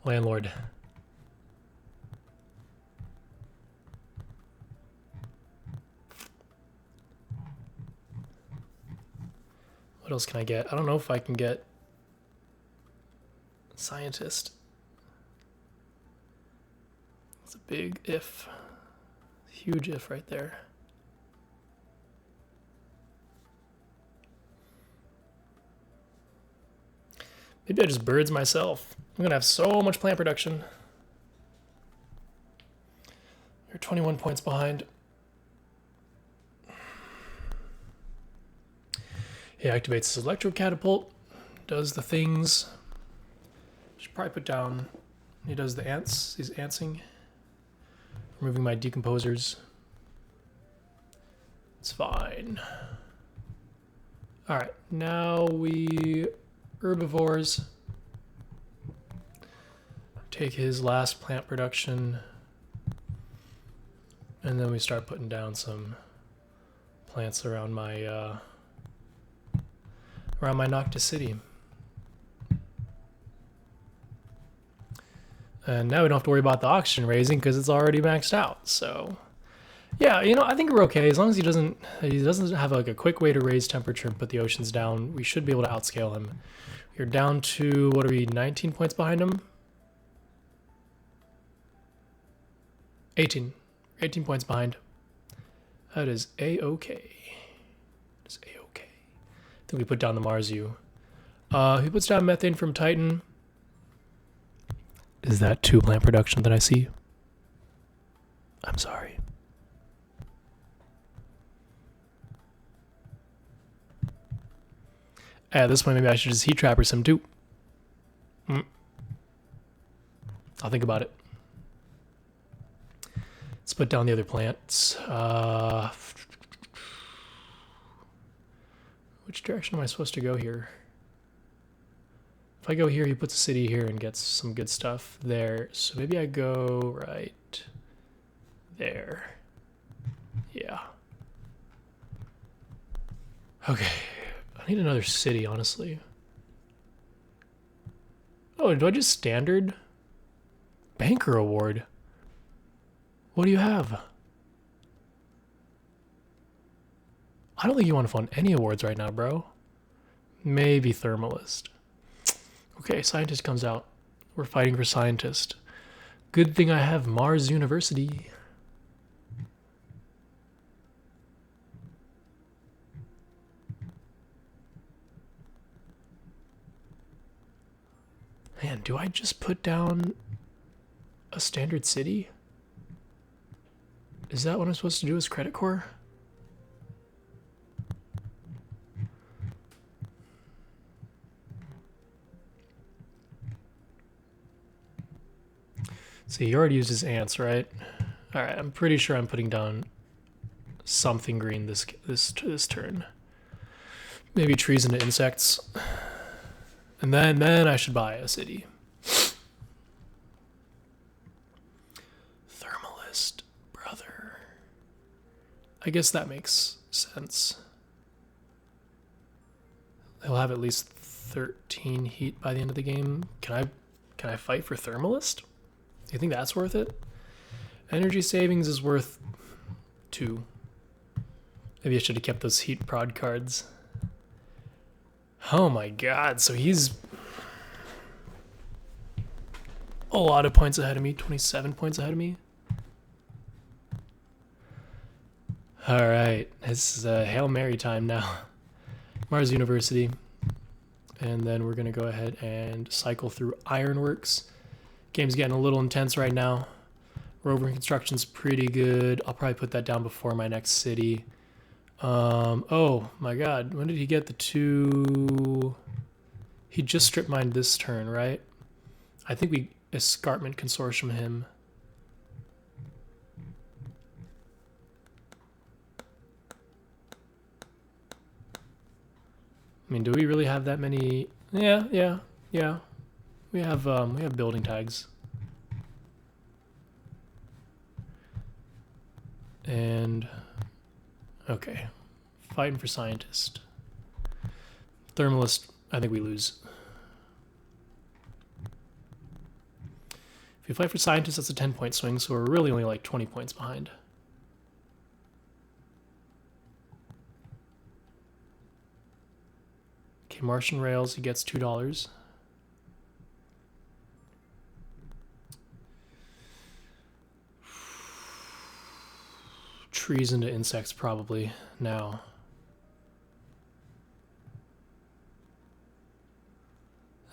Landlord. What else can I get? I don't know if I can get scientist. It's a big if. Huge if right there. Maybe I just birds myself. I'm gonna have so much plant production. You're 21 points behind. He activates his electro catapult, does the things. Should probably put down. He does the ants. He's antsing. Removing my decomposers. It's fine. All right, now we herbivores. Take his last plant production, and then we start putting down some plants around my Noctis City. And now we don't have to worry about the oxygen raising because it's already maxed out. So yeah, you know, I think we're okay. As long as he doesn't have like a quick way to raise temperature and put the oceans down, we should be able to outscale him. You're down to, what are we, 19 points behind him? 18 points behind. That is A-okay. It's A-okay. I think we put down the Mars U. He puts down methane from Titan. Is that 2 plant production that I see? I'm sorry. At this point, maybe I should just heat trapper some too. I'll think about it. Let's put down the other plants. Which direction am I supposed to go here? If I go here, he puts a city here and gets some good stuff there. So maybe I go right there. Yeah. Okay. I need another city, honestly. Oh, do I just standard? Banker award. What do you have? I don't think you want to fund any awards right now, bro. Maybe Thermalist. Okay, Scientist comes out. We're fighting for Scientist. Good thing I have Mars University. Man, do I just put down a standard city? Is that what I'm supposed to do as CREDICOR? See, he already used his ants, right? All right, I'm pretty sure I'm putting down something green this turn. Maybe trees into insects. And then I should buy a city. Thermalist, brother. I guess that makes sense. He'll have at least 13 heat by the end of the game. Can I fight for Thermalist? Do you think that's worth it? Energy savings is worth 2. Maybe I should have kept those heat prod cards. Oh my god, so he's a lot of points ahead of me, 27 points ahead of me. Alright, this is Hail Mary time now. Mars University. And then we're going to go ahead and cycle through Ironworks. Game's getting a little intense right now. Rover construction's pretty good. I'll probably put that down before my next city. Oh my god, when did he get the 2? He just strip mined this turn, right? I think we escarpment consortium him. I mean, do we really have that many? Yeah. We have building tags. And okay. Fighting for Scientist. Thermalist, I think we lose. If we fight for Scientist, that's a 10-point swing, so we're really only like 20 points behind. Okay, Martian Rails, he gets $2. Trees into insects probably now.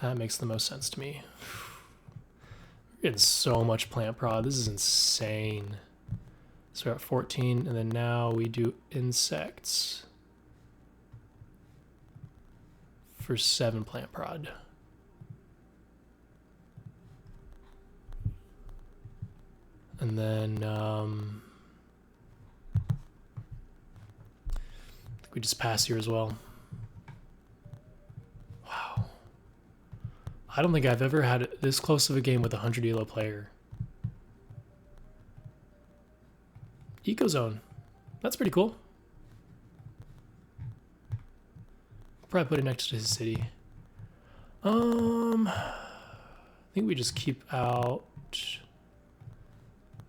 That makes the most sense to me. We're getting so much plant prod. This is insane. So we're at 14, and then now we do insects for 7 plant prod. And then I think we just pass here as well. Wow. I don't think I've ever had this close of a game with a 100 elo player. Ecozone. That's pretty cool. Probably put it next to his city. I think we just keep out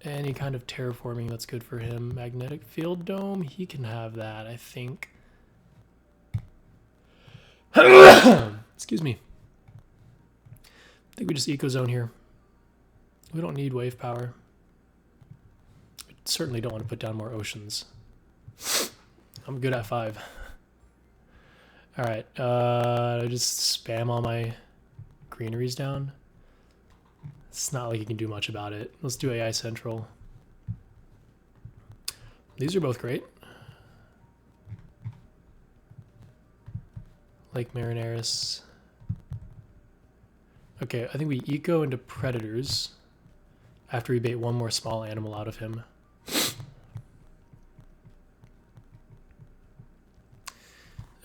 any kind of terraforming that's good for him. Magnetic field dome, he can have that, I think. Excuse me. I think we just ecozone here. We don't need wave power. We certainly don't want to put down more oceans. I'm good at 5. All right, I just spam all my greeneries down. It's not like you can do much about it. Let's do AI Central. These are both great. Lake Marineris. Okay, I think we eco into predators after we bait one more small animal out of him.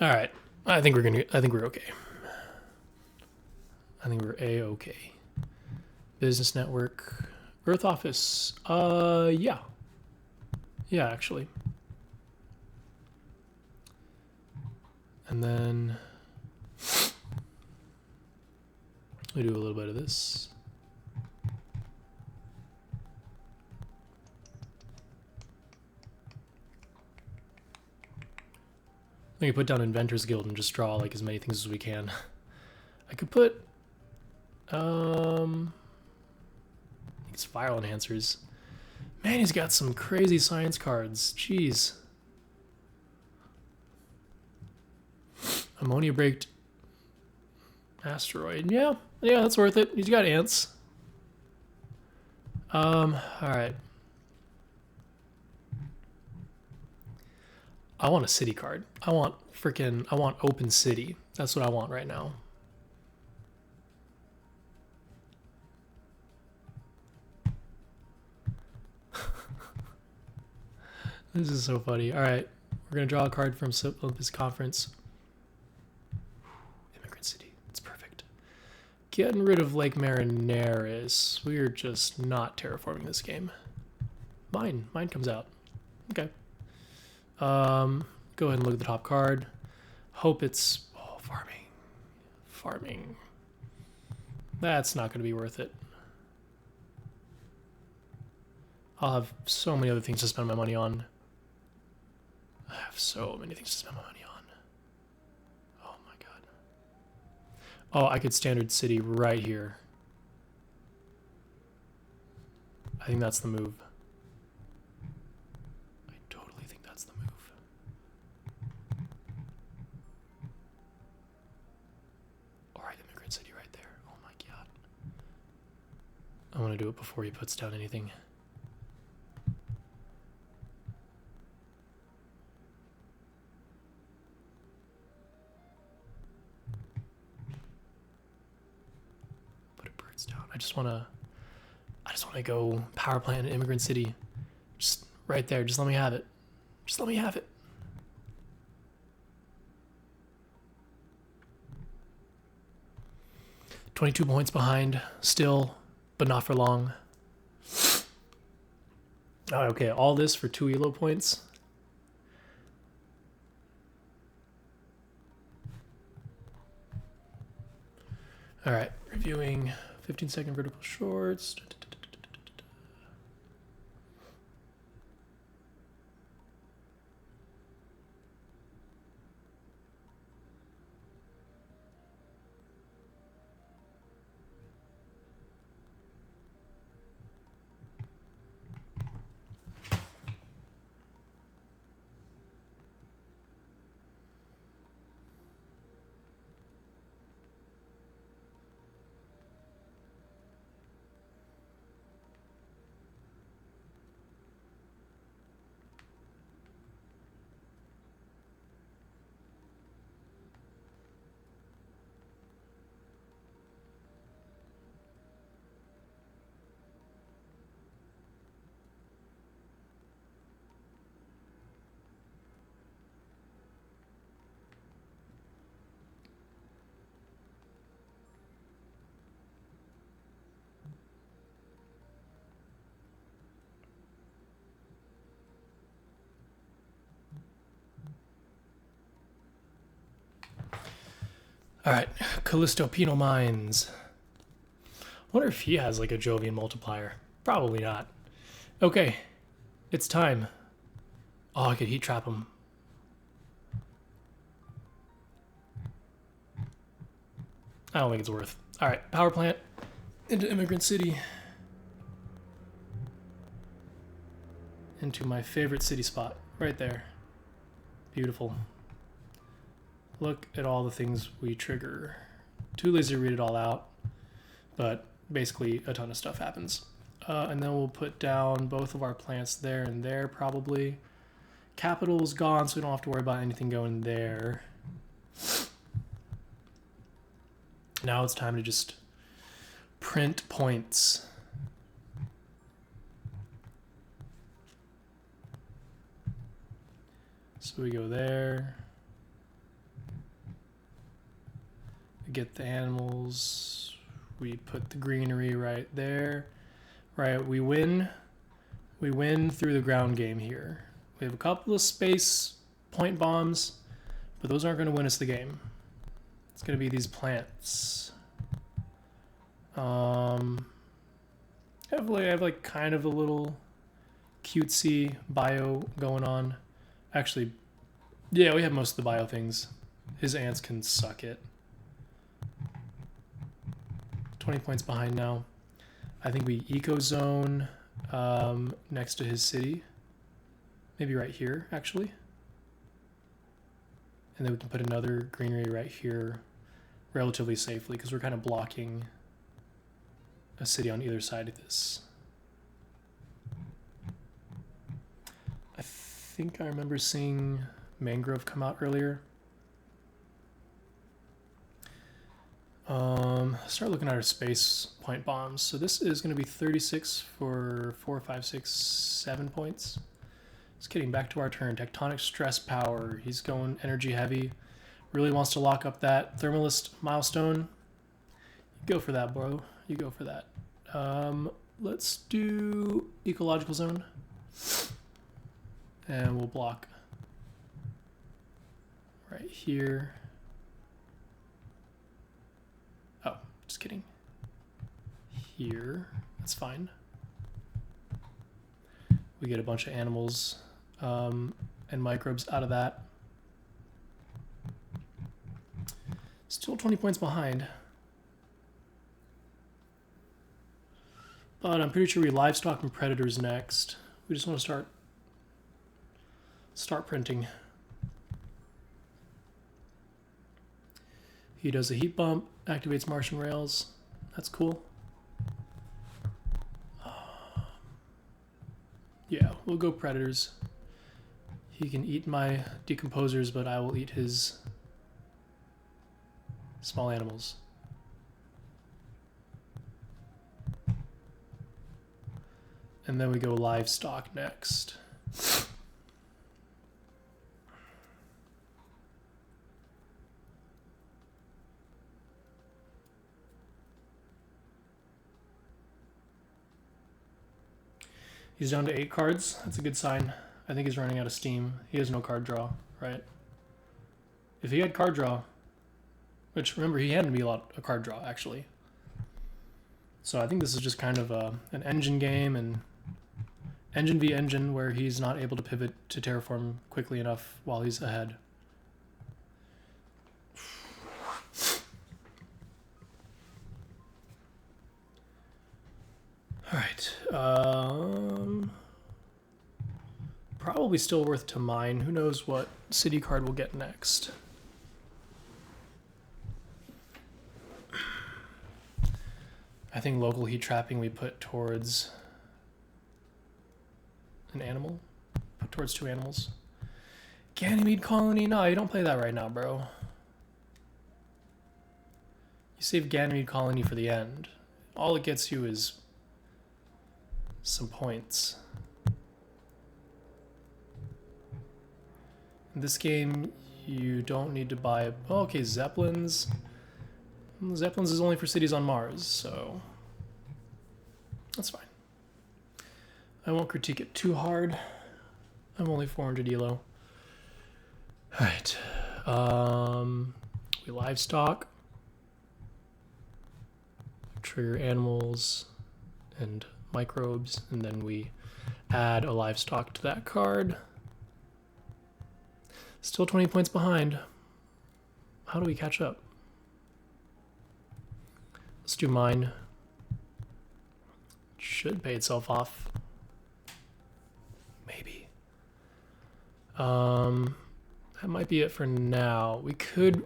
All right, I think we're okay. I think we're A-okay. Business network, Earth office. Yeah, actually. And then we do a little bit of this. We can put down Inventors Guild and just draw like as many things as we can. I could put these viral enhancers. Man, he's got some crazy science cards. Jeez. Ammonia braked asteroid. Yeah, that's worth it. He's got ants. All right. I want a city card. I want open city. That's what I want right now. This is so funny. All right, we're gonna draw a card from Olympus Conference. Immigrant City. It's perfect. Getting rid of Lake Marineris. We're just not terraforming this game. Mine comes out. Okay. Go ahead and look at the top card. Hope it's farming. That's not going to be worth it. I'll have so many other things to spend my money on. I have so many things to spend my money on. Oh my god. Oh, I could standard city right here. I think that's the move. I totally think that's the move. Alright, immigrant city right there. Oh my god. I want to do it before he puts down anything. Down. I just want to go power plant in Immigrant City. Just right there. Just let me have it. Just let me have it. $22 points behind still, but not for long. Oh, okay, all this for 2 elo points. All right, reviewing 15-second vertical shorts. All right, Callisto Penal Mines. I wonder if he has like a Jovian multiplier. Probably not. Okay, it's time. Oh, I could heat trap him. I don't think it's worth. All right, power plant into Immigrant City. Into my favorite city spot, right there. Beautiful. Look at all the things we trigger. Too lazy to read it all out, but basically a ton of stuff happens. And then we'll put down both of our plants there and there probably. Capital's gone, so we don't have to worry about anything going there. Now it's time to just print points. So we go there. We get the animals. We put the greenery right there. Right, we win. We win through the ground game here. We have a couple of space point bombs, but those aren't going to win us the game. It's going to be these plants. I have like kind of a little cutesy bio going on. Actually, yeah, we have most of the bio things. His ants can suck it. 20 points behind now. I think we eco zone next to his city. Maybe right here, actually. And then we can put another greenery right here relatively safely because we're kind of blocking a city on either side of this. I think I remember seeing mangrove come out earlier. Start looking at our space point bombs. So this is going to be 36 for 4, 5, 6, 7 points. Just getting back to our turn. Tectonic stress power. He's going energy heavy. Really wants to lock up that thermalist milestone. You go for that, bro. You go for that. Let's do ecological zone. And we'll block right here. Oh, just kidding. Here. That's fine. We get a bunch of animals and microbes out of that. Still 20 points behind. But I'm pretty sure we livestock and predators next. We just want to start printing. He does a heat bump, activates Martian rails. That's cool. Yeah, we'll go predators. He can eat my decomposers, but I will eat his small animals. And then we go livestock next. He's down to 8 cards. That's a good sign. I think he's running out of steam. He has no card draw, right? If he had card draw, which remember he handed me a card draw actually. So I think this is just kind of an engine game and engine v engine where he's not able to pivot to terraform quickly enough while he's ahead. All right. Probably still worth to mine. Who knows what city card we'll get next. I think local heat trapping we put towards an animal. Put towards 2 animals. Ganymede colony? No, you don't play that right now, bro. You save Ganymede colony for the end. All it gets you is some points. In this game, you don't need to buy... Oh, okay, Zeppelins. Zeppelins is only for cities on Mars, so that's fine. I won't critique it too hard. I'm only 400 elo. Alright. We livestock. Trigger animals and microbes, and then we add a livestock to that card. Still 20 points behind. How do we catch up? Let's do mine. Should pay itself off. Maybe. that might be it for now. We could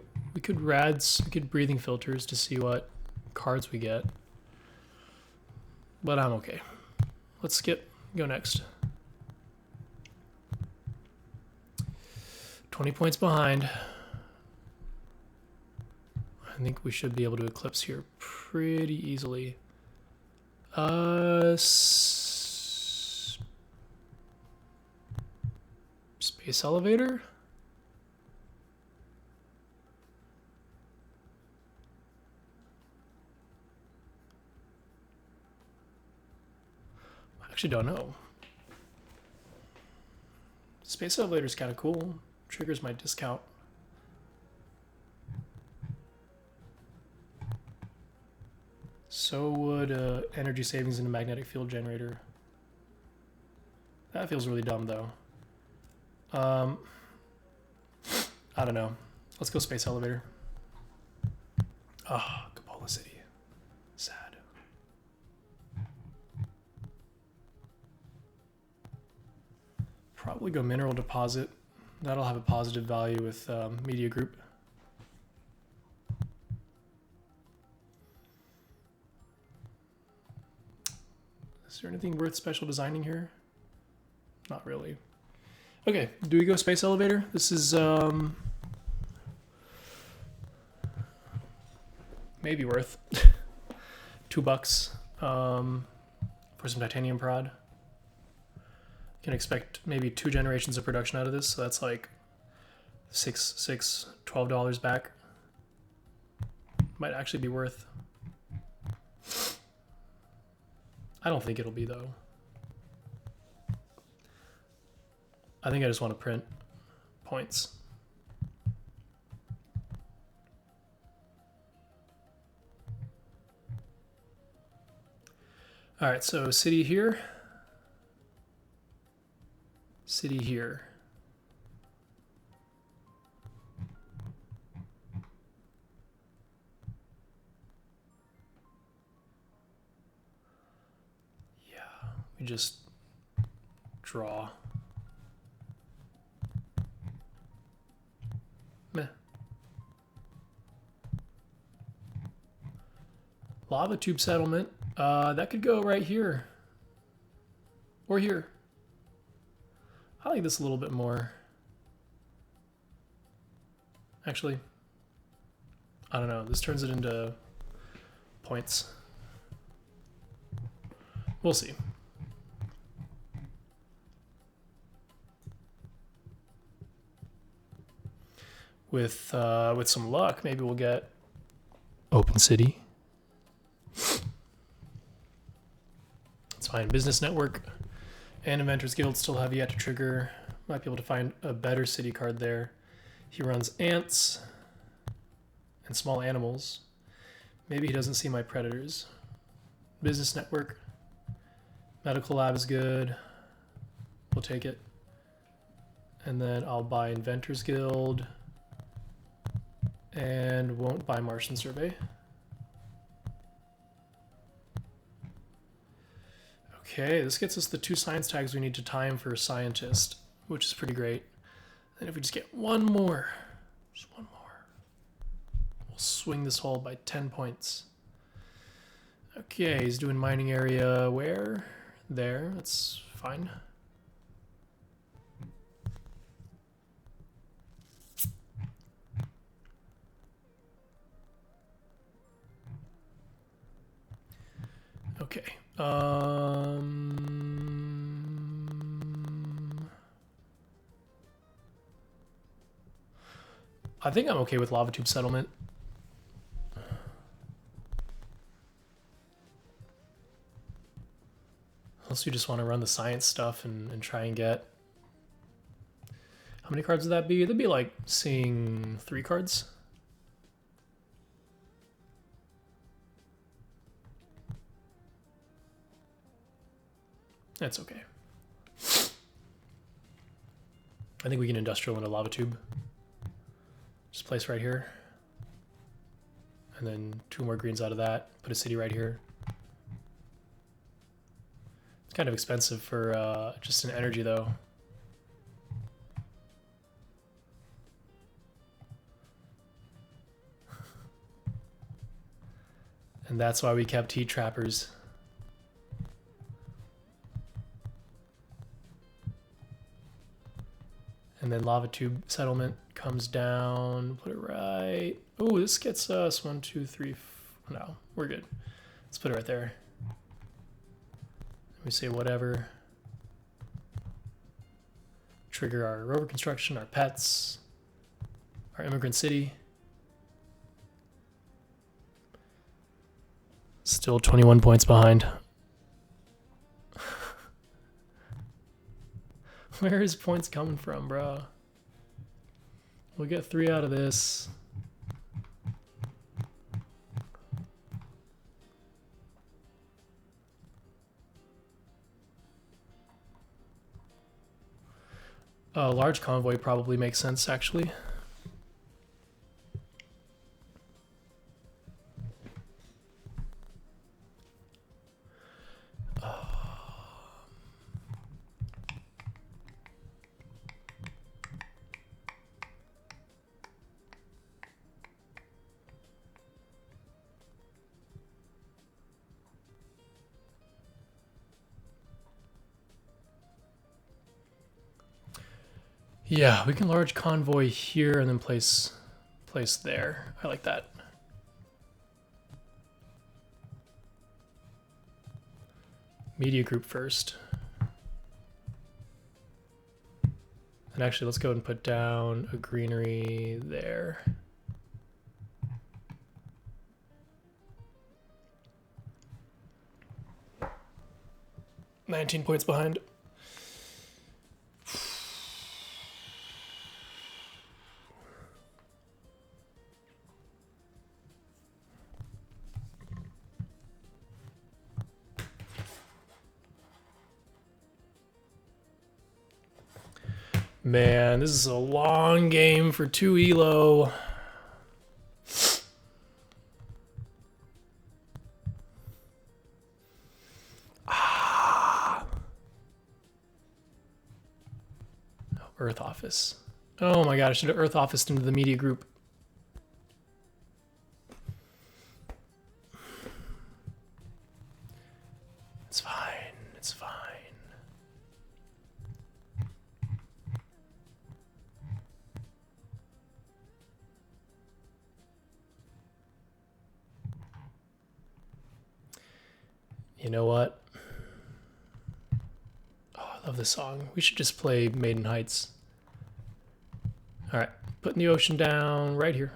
breathing filters to see what cards we get. But I'm okay. Let's go next. 20 points behind. I think we should be able to eclipse here pretty easily. Space elevator? I actually don't know. Space elevator is kind of cool. Triggers my discount. So would energy savings in a magnetic field generator. That feels really dumb though. I don't know. Let's go space elevator. Ah, oh, Kapola City. Sad. Probably go mineral deposit. That'll have a positive value with media group. Is there anything worth special designing here? Not really. Okay, do we go space elevator? This is maybe worth $2 for some titanium prod. Can expect maybe 2 generations of production out of this, so that's like $12 back. Might actually be worth. I don't think it'll be though. I think I just want to print points. All right, so city here. City here. Yeah, we just draw. Meh. Lava tube settlement. That could go right here. Or here. I like this a little bit more. Actually, I don't know. This turns it into points. We'll see. With some luck, maybe we'll get Open City. It's fine. Business Network and Inventors Guild still have yet to trigger. Might be able to find a better city card there. He runs ants and small animals. Maybe he doesn't see my predators. Business Network. Medical Lab is good. We'll take it. And then I'll buy Inventors Guild. And won't buy Martian Survey. Okay, this gets us the 2 science tags we need to time for scientist, which is pretty great. And if we just get one more, just one more, we'll swing this hole by 10 points. Okay, he's doing mining area where? There, that's fine. Okay. I think I'm okay with lava tube settlement. Unless you just want to run the science stuff and try and get... How many cards would that be? That'd be like seeing 3 cards. That's okay. I think we can industrial into lava tube. Just place right here. And then 2 more greens out of that. Put a city right here. It's kind of expensive for just an energy though. And that's why we kept heat trappers. And then lava tube settlement comes down, put it right. Oh, this gets us 1, 2, 3. No, we're good. Let's put it right there. We say whatever. Trigger our rover construction, our pets, our immigrant city. Still 21 points behind. Where is points coming from, bro? We'll get 3 out of this. A large convoy probably makes sense, actually. Yeah, we can large convoy here and then place there. I like that. Media group first. And actually, let's go and put down a greenery there. $19 points behind. Man, this is a long game for 2 elo. Earth office. Oh my god, I should have Earth officed into the media group. It's fine. It's fine. You know what? Oh, I love this song. We should just play Maiden Heights. All right, putting the ocean down right here.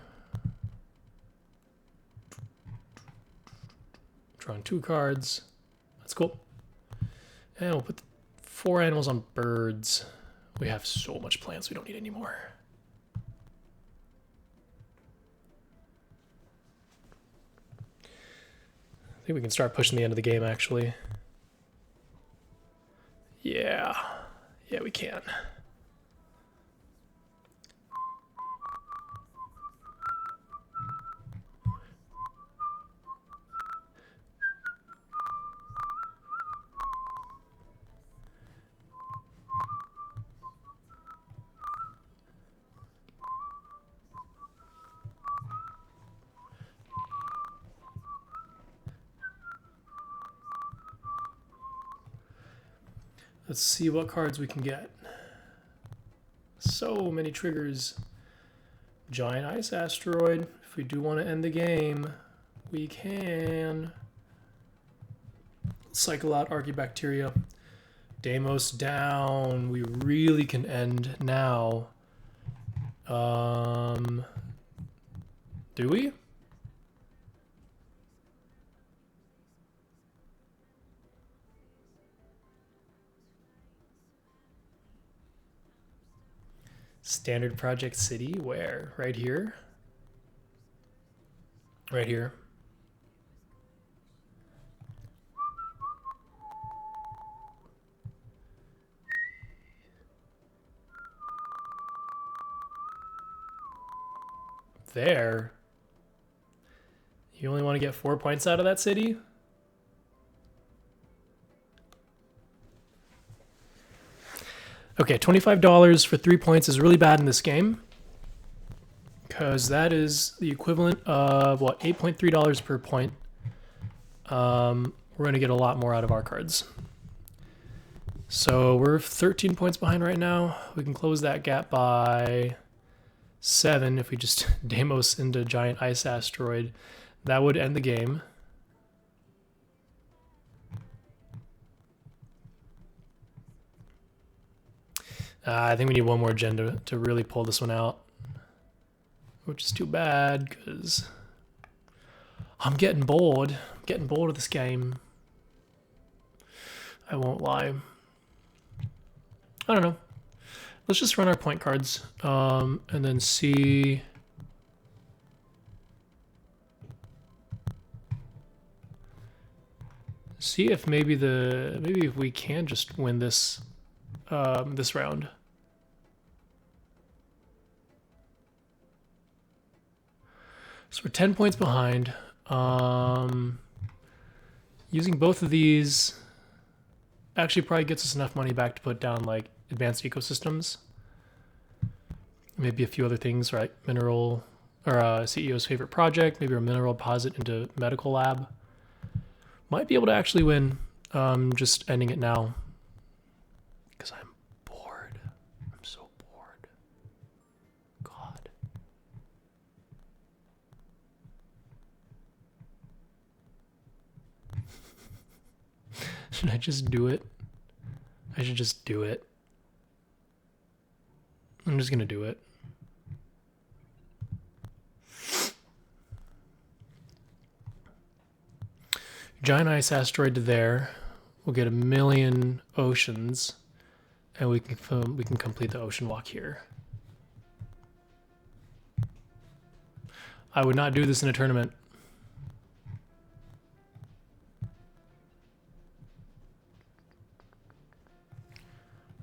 Drawing 2 cards. That's cool. And we'll put 4 animals on birds. We have so much plants we don't need anymore. I think we can start pushing the end of the game, actually. Yeah. Yeah, we can. Let's see what cards we can get. So many triggers. Giant ice asteroid. If we do want to end the game, we can. Cycle out Archaebacteria. Deimos down. We really can end now. Do we? Standard project city, where? Right here? Right here. There. You only want to get 4 points out of that city? Okay, $25 for 3 points is really bad in this game, because that is the equivalent of, what, $8.3 per point. we're going to get a lot more out of our cards. So we're 13 points behind right now. We can close that gap by 7 if we just Deimos into Giant Ice Asteroid. That would end the game. I think we need one more gen to really pull this one out, which is too bad because I'm getting bored. I'm getting bored of this game. I won't lie. I don't know. Let's just run our point cards and then see. See if maybe if we can just win this this round. So we're 10 points behind. Using both of these actually probably gets us enough money back to put down like advanced ecosystems. Maybe a few other things, right? Mineral, or CEO's favorite project, maybe a mineral deposit into medical lab. Might be able to actually win, just ending it now. Because I'm bored. I'm so bored. God. Should I just do it? I should just do it. I'm just gonna do it. Giant Ice Asteroid to there. We'll get 1,000,000 oceans, and we can complete the ocean walk here. I would not do this in a tournament.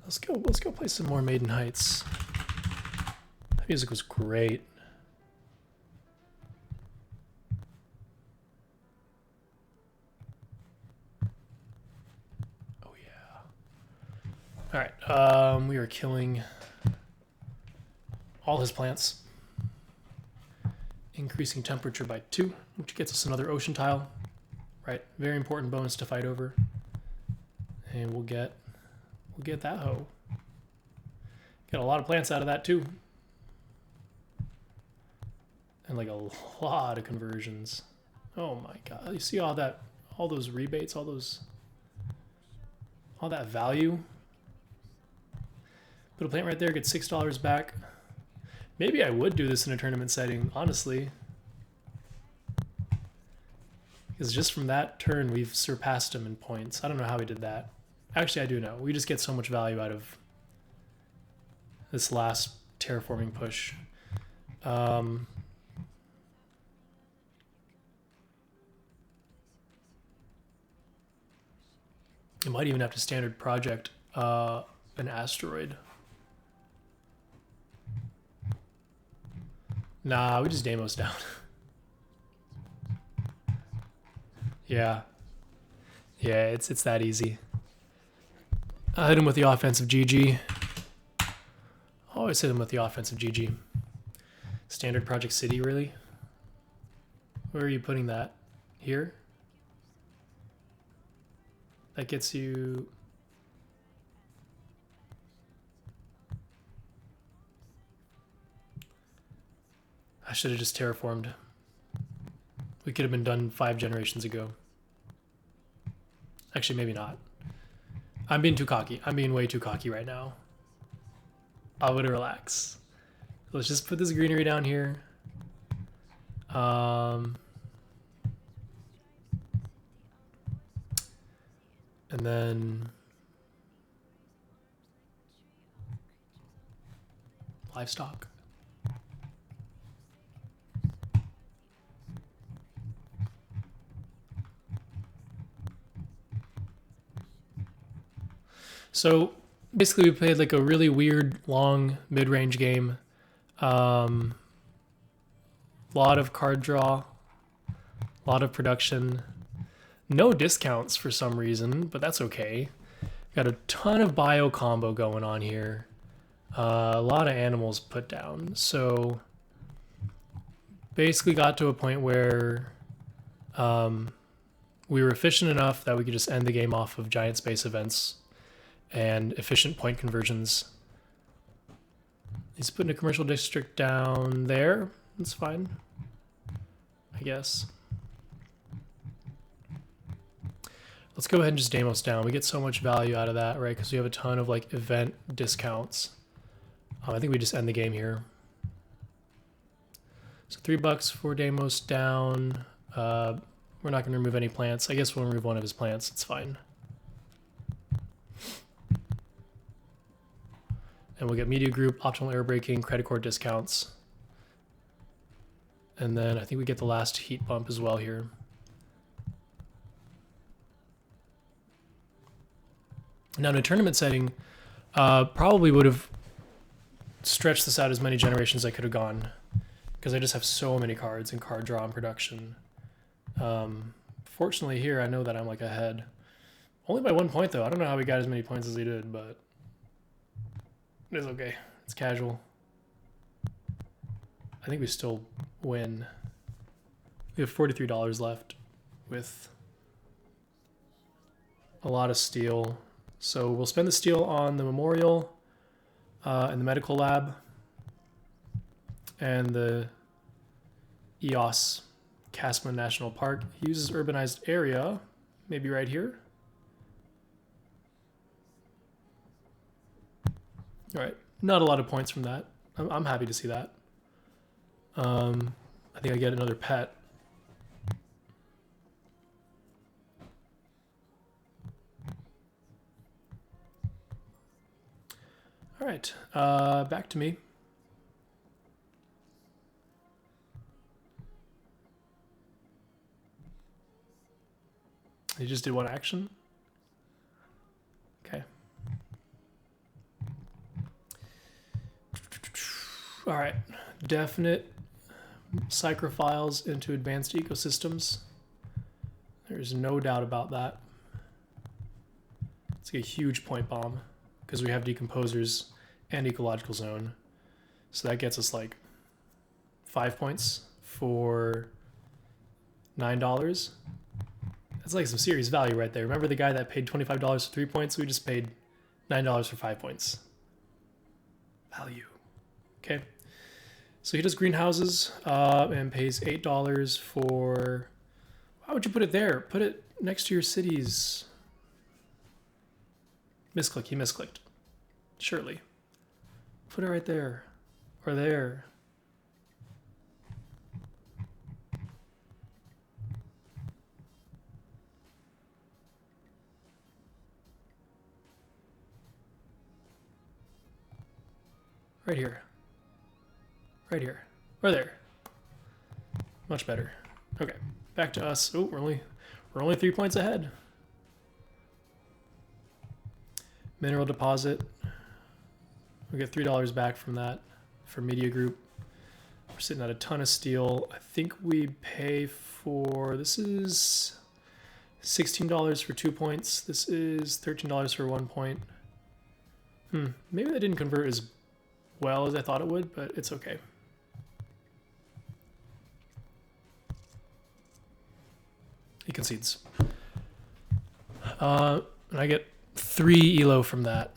Let's go play some more Maiden Heights. That music was great. Oh yeah. All right. We are killing all his plants. Increasing temperature by 2, which gets us another ocean tile. Right. Very important bonus to fight over. And we'll get that hoe. Get a lot of plants out of that too. And like a lot of conversions. Oh my god. You see all those rebates, all that value? Put a plant right there, get $6 back. Maybe I would do this in a tournament setting, honestly. Because just from that turn, we've surpassed him in points. I don't know how we did that. Actually, I do know. We just get so much value out of this last terraforming push. I might even have to standard project an asteroid. Nah, we just Deimos down. Yeah. Yeah, it's that easy. I hit him with the offensive GG. Always hit him with the offensive GG. Standard Project City, really? Where are you putting that? Here? That gets you... I should have just terraformed. We could have been done 5 generations ago. Actually, maybe not. I'm being too cocky. I'm being way too cocky right now. I'm gonna relax. Let's just put this greenery down here. And then livestock. So basically we played like a really weird long mid-range game. Lot of card draw, a lot of production, no discounts for some reason, but that's okay. Got a ton of bio combo going on here. A lot of animals put down. So basically got to a point where we were efficient enough that we could just end the game off of giant space events and efficient point conversions. He's putting a commercial district down there. That's fine, I guess. Let's go ahead and just Deimos down. We get so much value out of that, right? Because we have a ton of like event discounts. I think we just end the game here. So $3 for Deimos down. We're not going to remove any plants. I guess we'll remove one of his plants. It's fine. And we'll get media group, optimal air braking, CREDICOR discounts. And then I think we get the last heat bump as well here. Now in a tournament setting, probably would have stretched this out as many generations as I could have gone, because I just have so many cards and card draw and production. Fortunately here, I know that I'm like ahead. Only by 1 point though. I don't know how we got as many points as he did, but it's okay. It's casual. I think we still win. We have $43 left with a lot of steel. So we'll spend the steel on the memorial and the medical lab and the EOS Casman National Park. He uses urbanized area, maybe right here. All right, not a lot of points from that. I'm happy to see that. I think I get another pet. All right, back to me. You just did one action? Okay. All right, definite psychrophiles into advanced ecosystems. There's no doubt about that. It's a huge point bomb because we have decomposers and ecological zone. So that gets us like 5 points for $9. That's like some serious value right there. Remember the guy that paid $25 for 3 points? We just paid $9 for 5 points. Value. Okay. So he does greenhouses and pays $8 for... Why would you put it there? Put it next to your cities. Misclick. He misclicked. Surely. Put it right there. Or there. Right here. Right here. Or there. Much better. Okay. Back to us. Oh, we're only 3 points ahead. Mineral deposit. We get $3 back from that for media group. We're sitting at a ton of steel. I think we pay for, this is $16 for 2 points. This is $13 for 1 point. Maybe that didn't convert as well as I thought it would, but it's okay. He concedes. And I get 3 elo from that.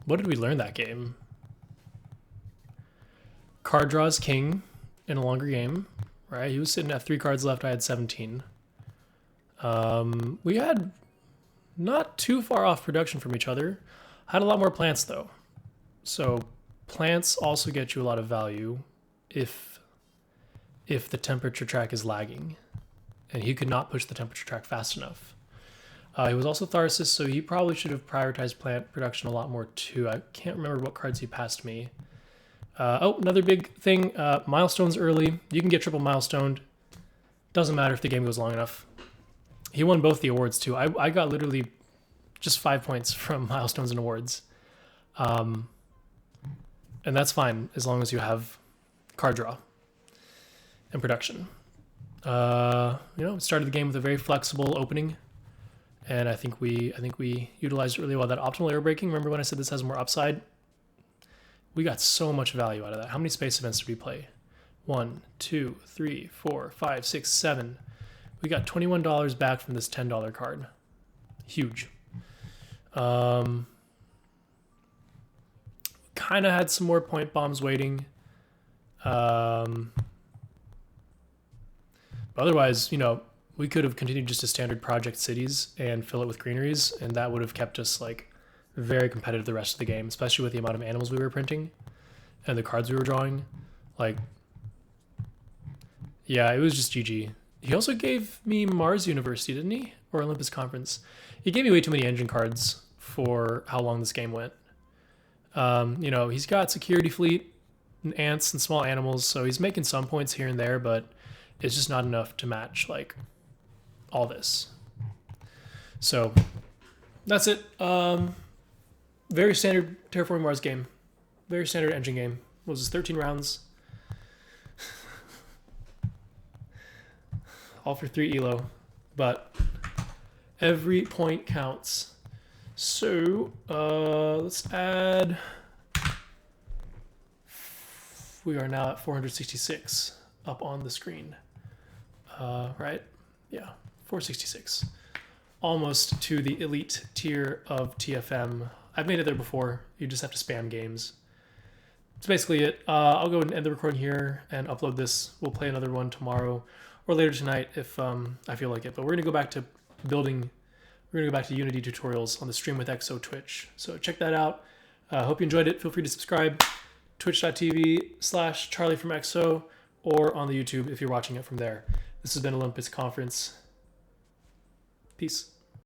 What did we learn that game? Card draws king in a longer game, right? He was sitting at 3 cards left. I had 17. We had not too far off production from each other. Had a lot more plants though. So plants also get you a lot of value if the temperature track is lagging, and he could not push the temperature track fast enough. He was also Tharsis, so he probably should have prioritized plant production a lot more too. I can't remember what cards he passed me. Oh, another big thing, milestones early. You can get triple milestoned. Doesn't matter if the game goes long enough. He won both the awards too. I got literally just 5 points from milestones and awards. And that's fine as long as you have card draw and production. Started the game with a very flexible opening, and I think we utilized it really well. That optimal air braking. Remember when I said this has more upside? We got so much value out of that. How many space events did we play? 1, 2, 3, 4, 5, 6, 7. We got $21 back from this $10 card. Huge. Kind of had some more point bombs waiting. But otherwise, you know, we could have continued just a standard project cities and fill it with greeneries, and that would have kept us like very competitive the rest of the game, especially with the amount of animals we were printing and the cards we were drawing. Like, yeah, it was just GG. He also gave me Mars University, didn't he? Or Olympus Conference. He gave me way too many engine cards for how long this game went. You know, he's got security fleet and ants and small animals, so he's making some points here and there, but it's just not enough to match like all this. So that's it. Very standard Terraforming Mars game. Very standard engine game. What was this, 13 rounds? All for 3 elo. But every point counts. So let's add... We are now at 466 up on the screen. Right? Yeah, 466. Almost to the elite tier of TFM. I've made it there before. You just have to spam games. That's basically it. I'll go and end the recording here and upload this. We'll play another one tomorrow or later tonight if I feel like it. But we're going to go back to building. We're going to go back to Unity tutorials on the Stream with XO Twitch. So check that out. Hope you enjoyed it. Feel free to subscribe. Twitch.tv/CharlieFromXO or on the YouTube if you're watching it from there. This has been Olympus Conference. Peace.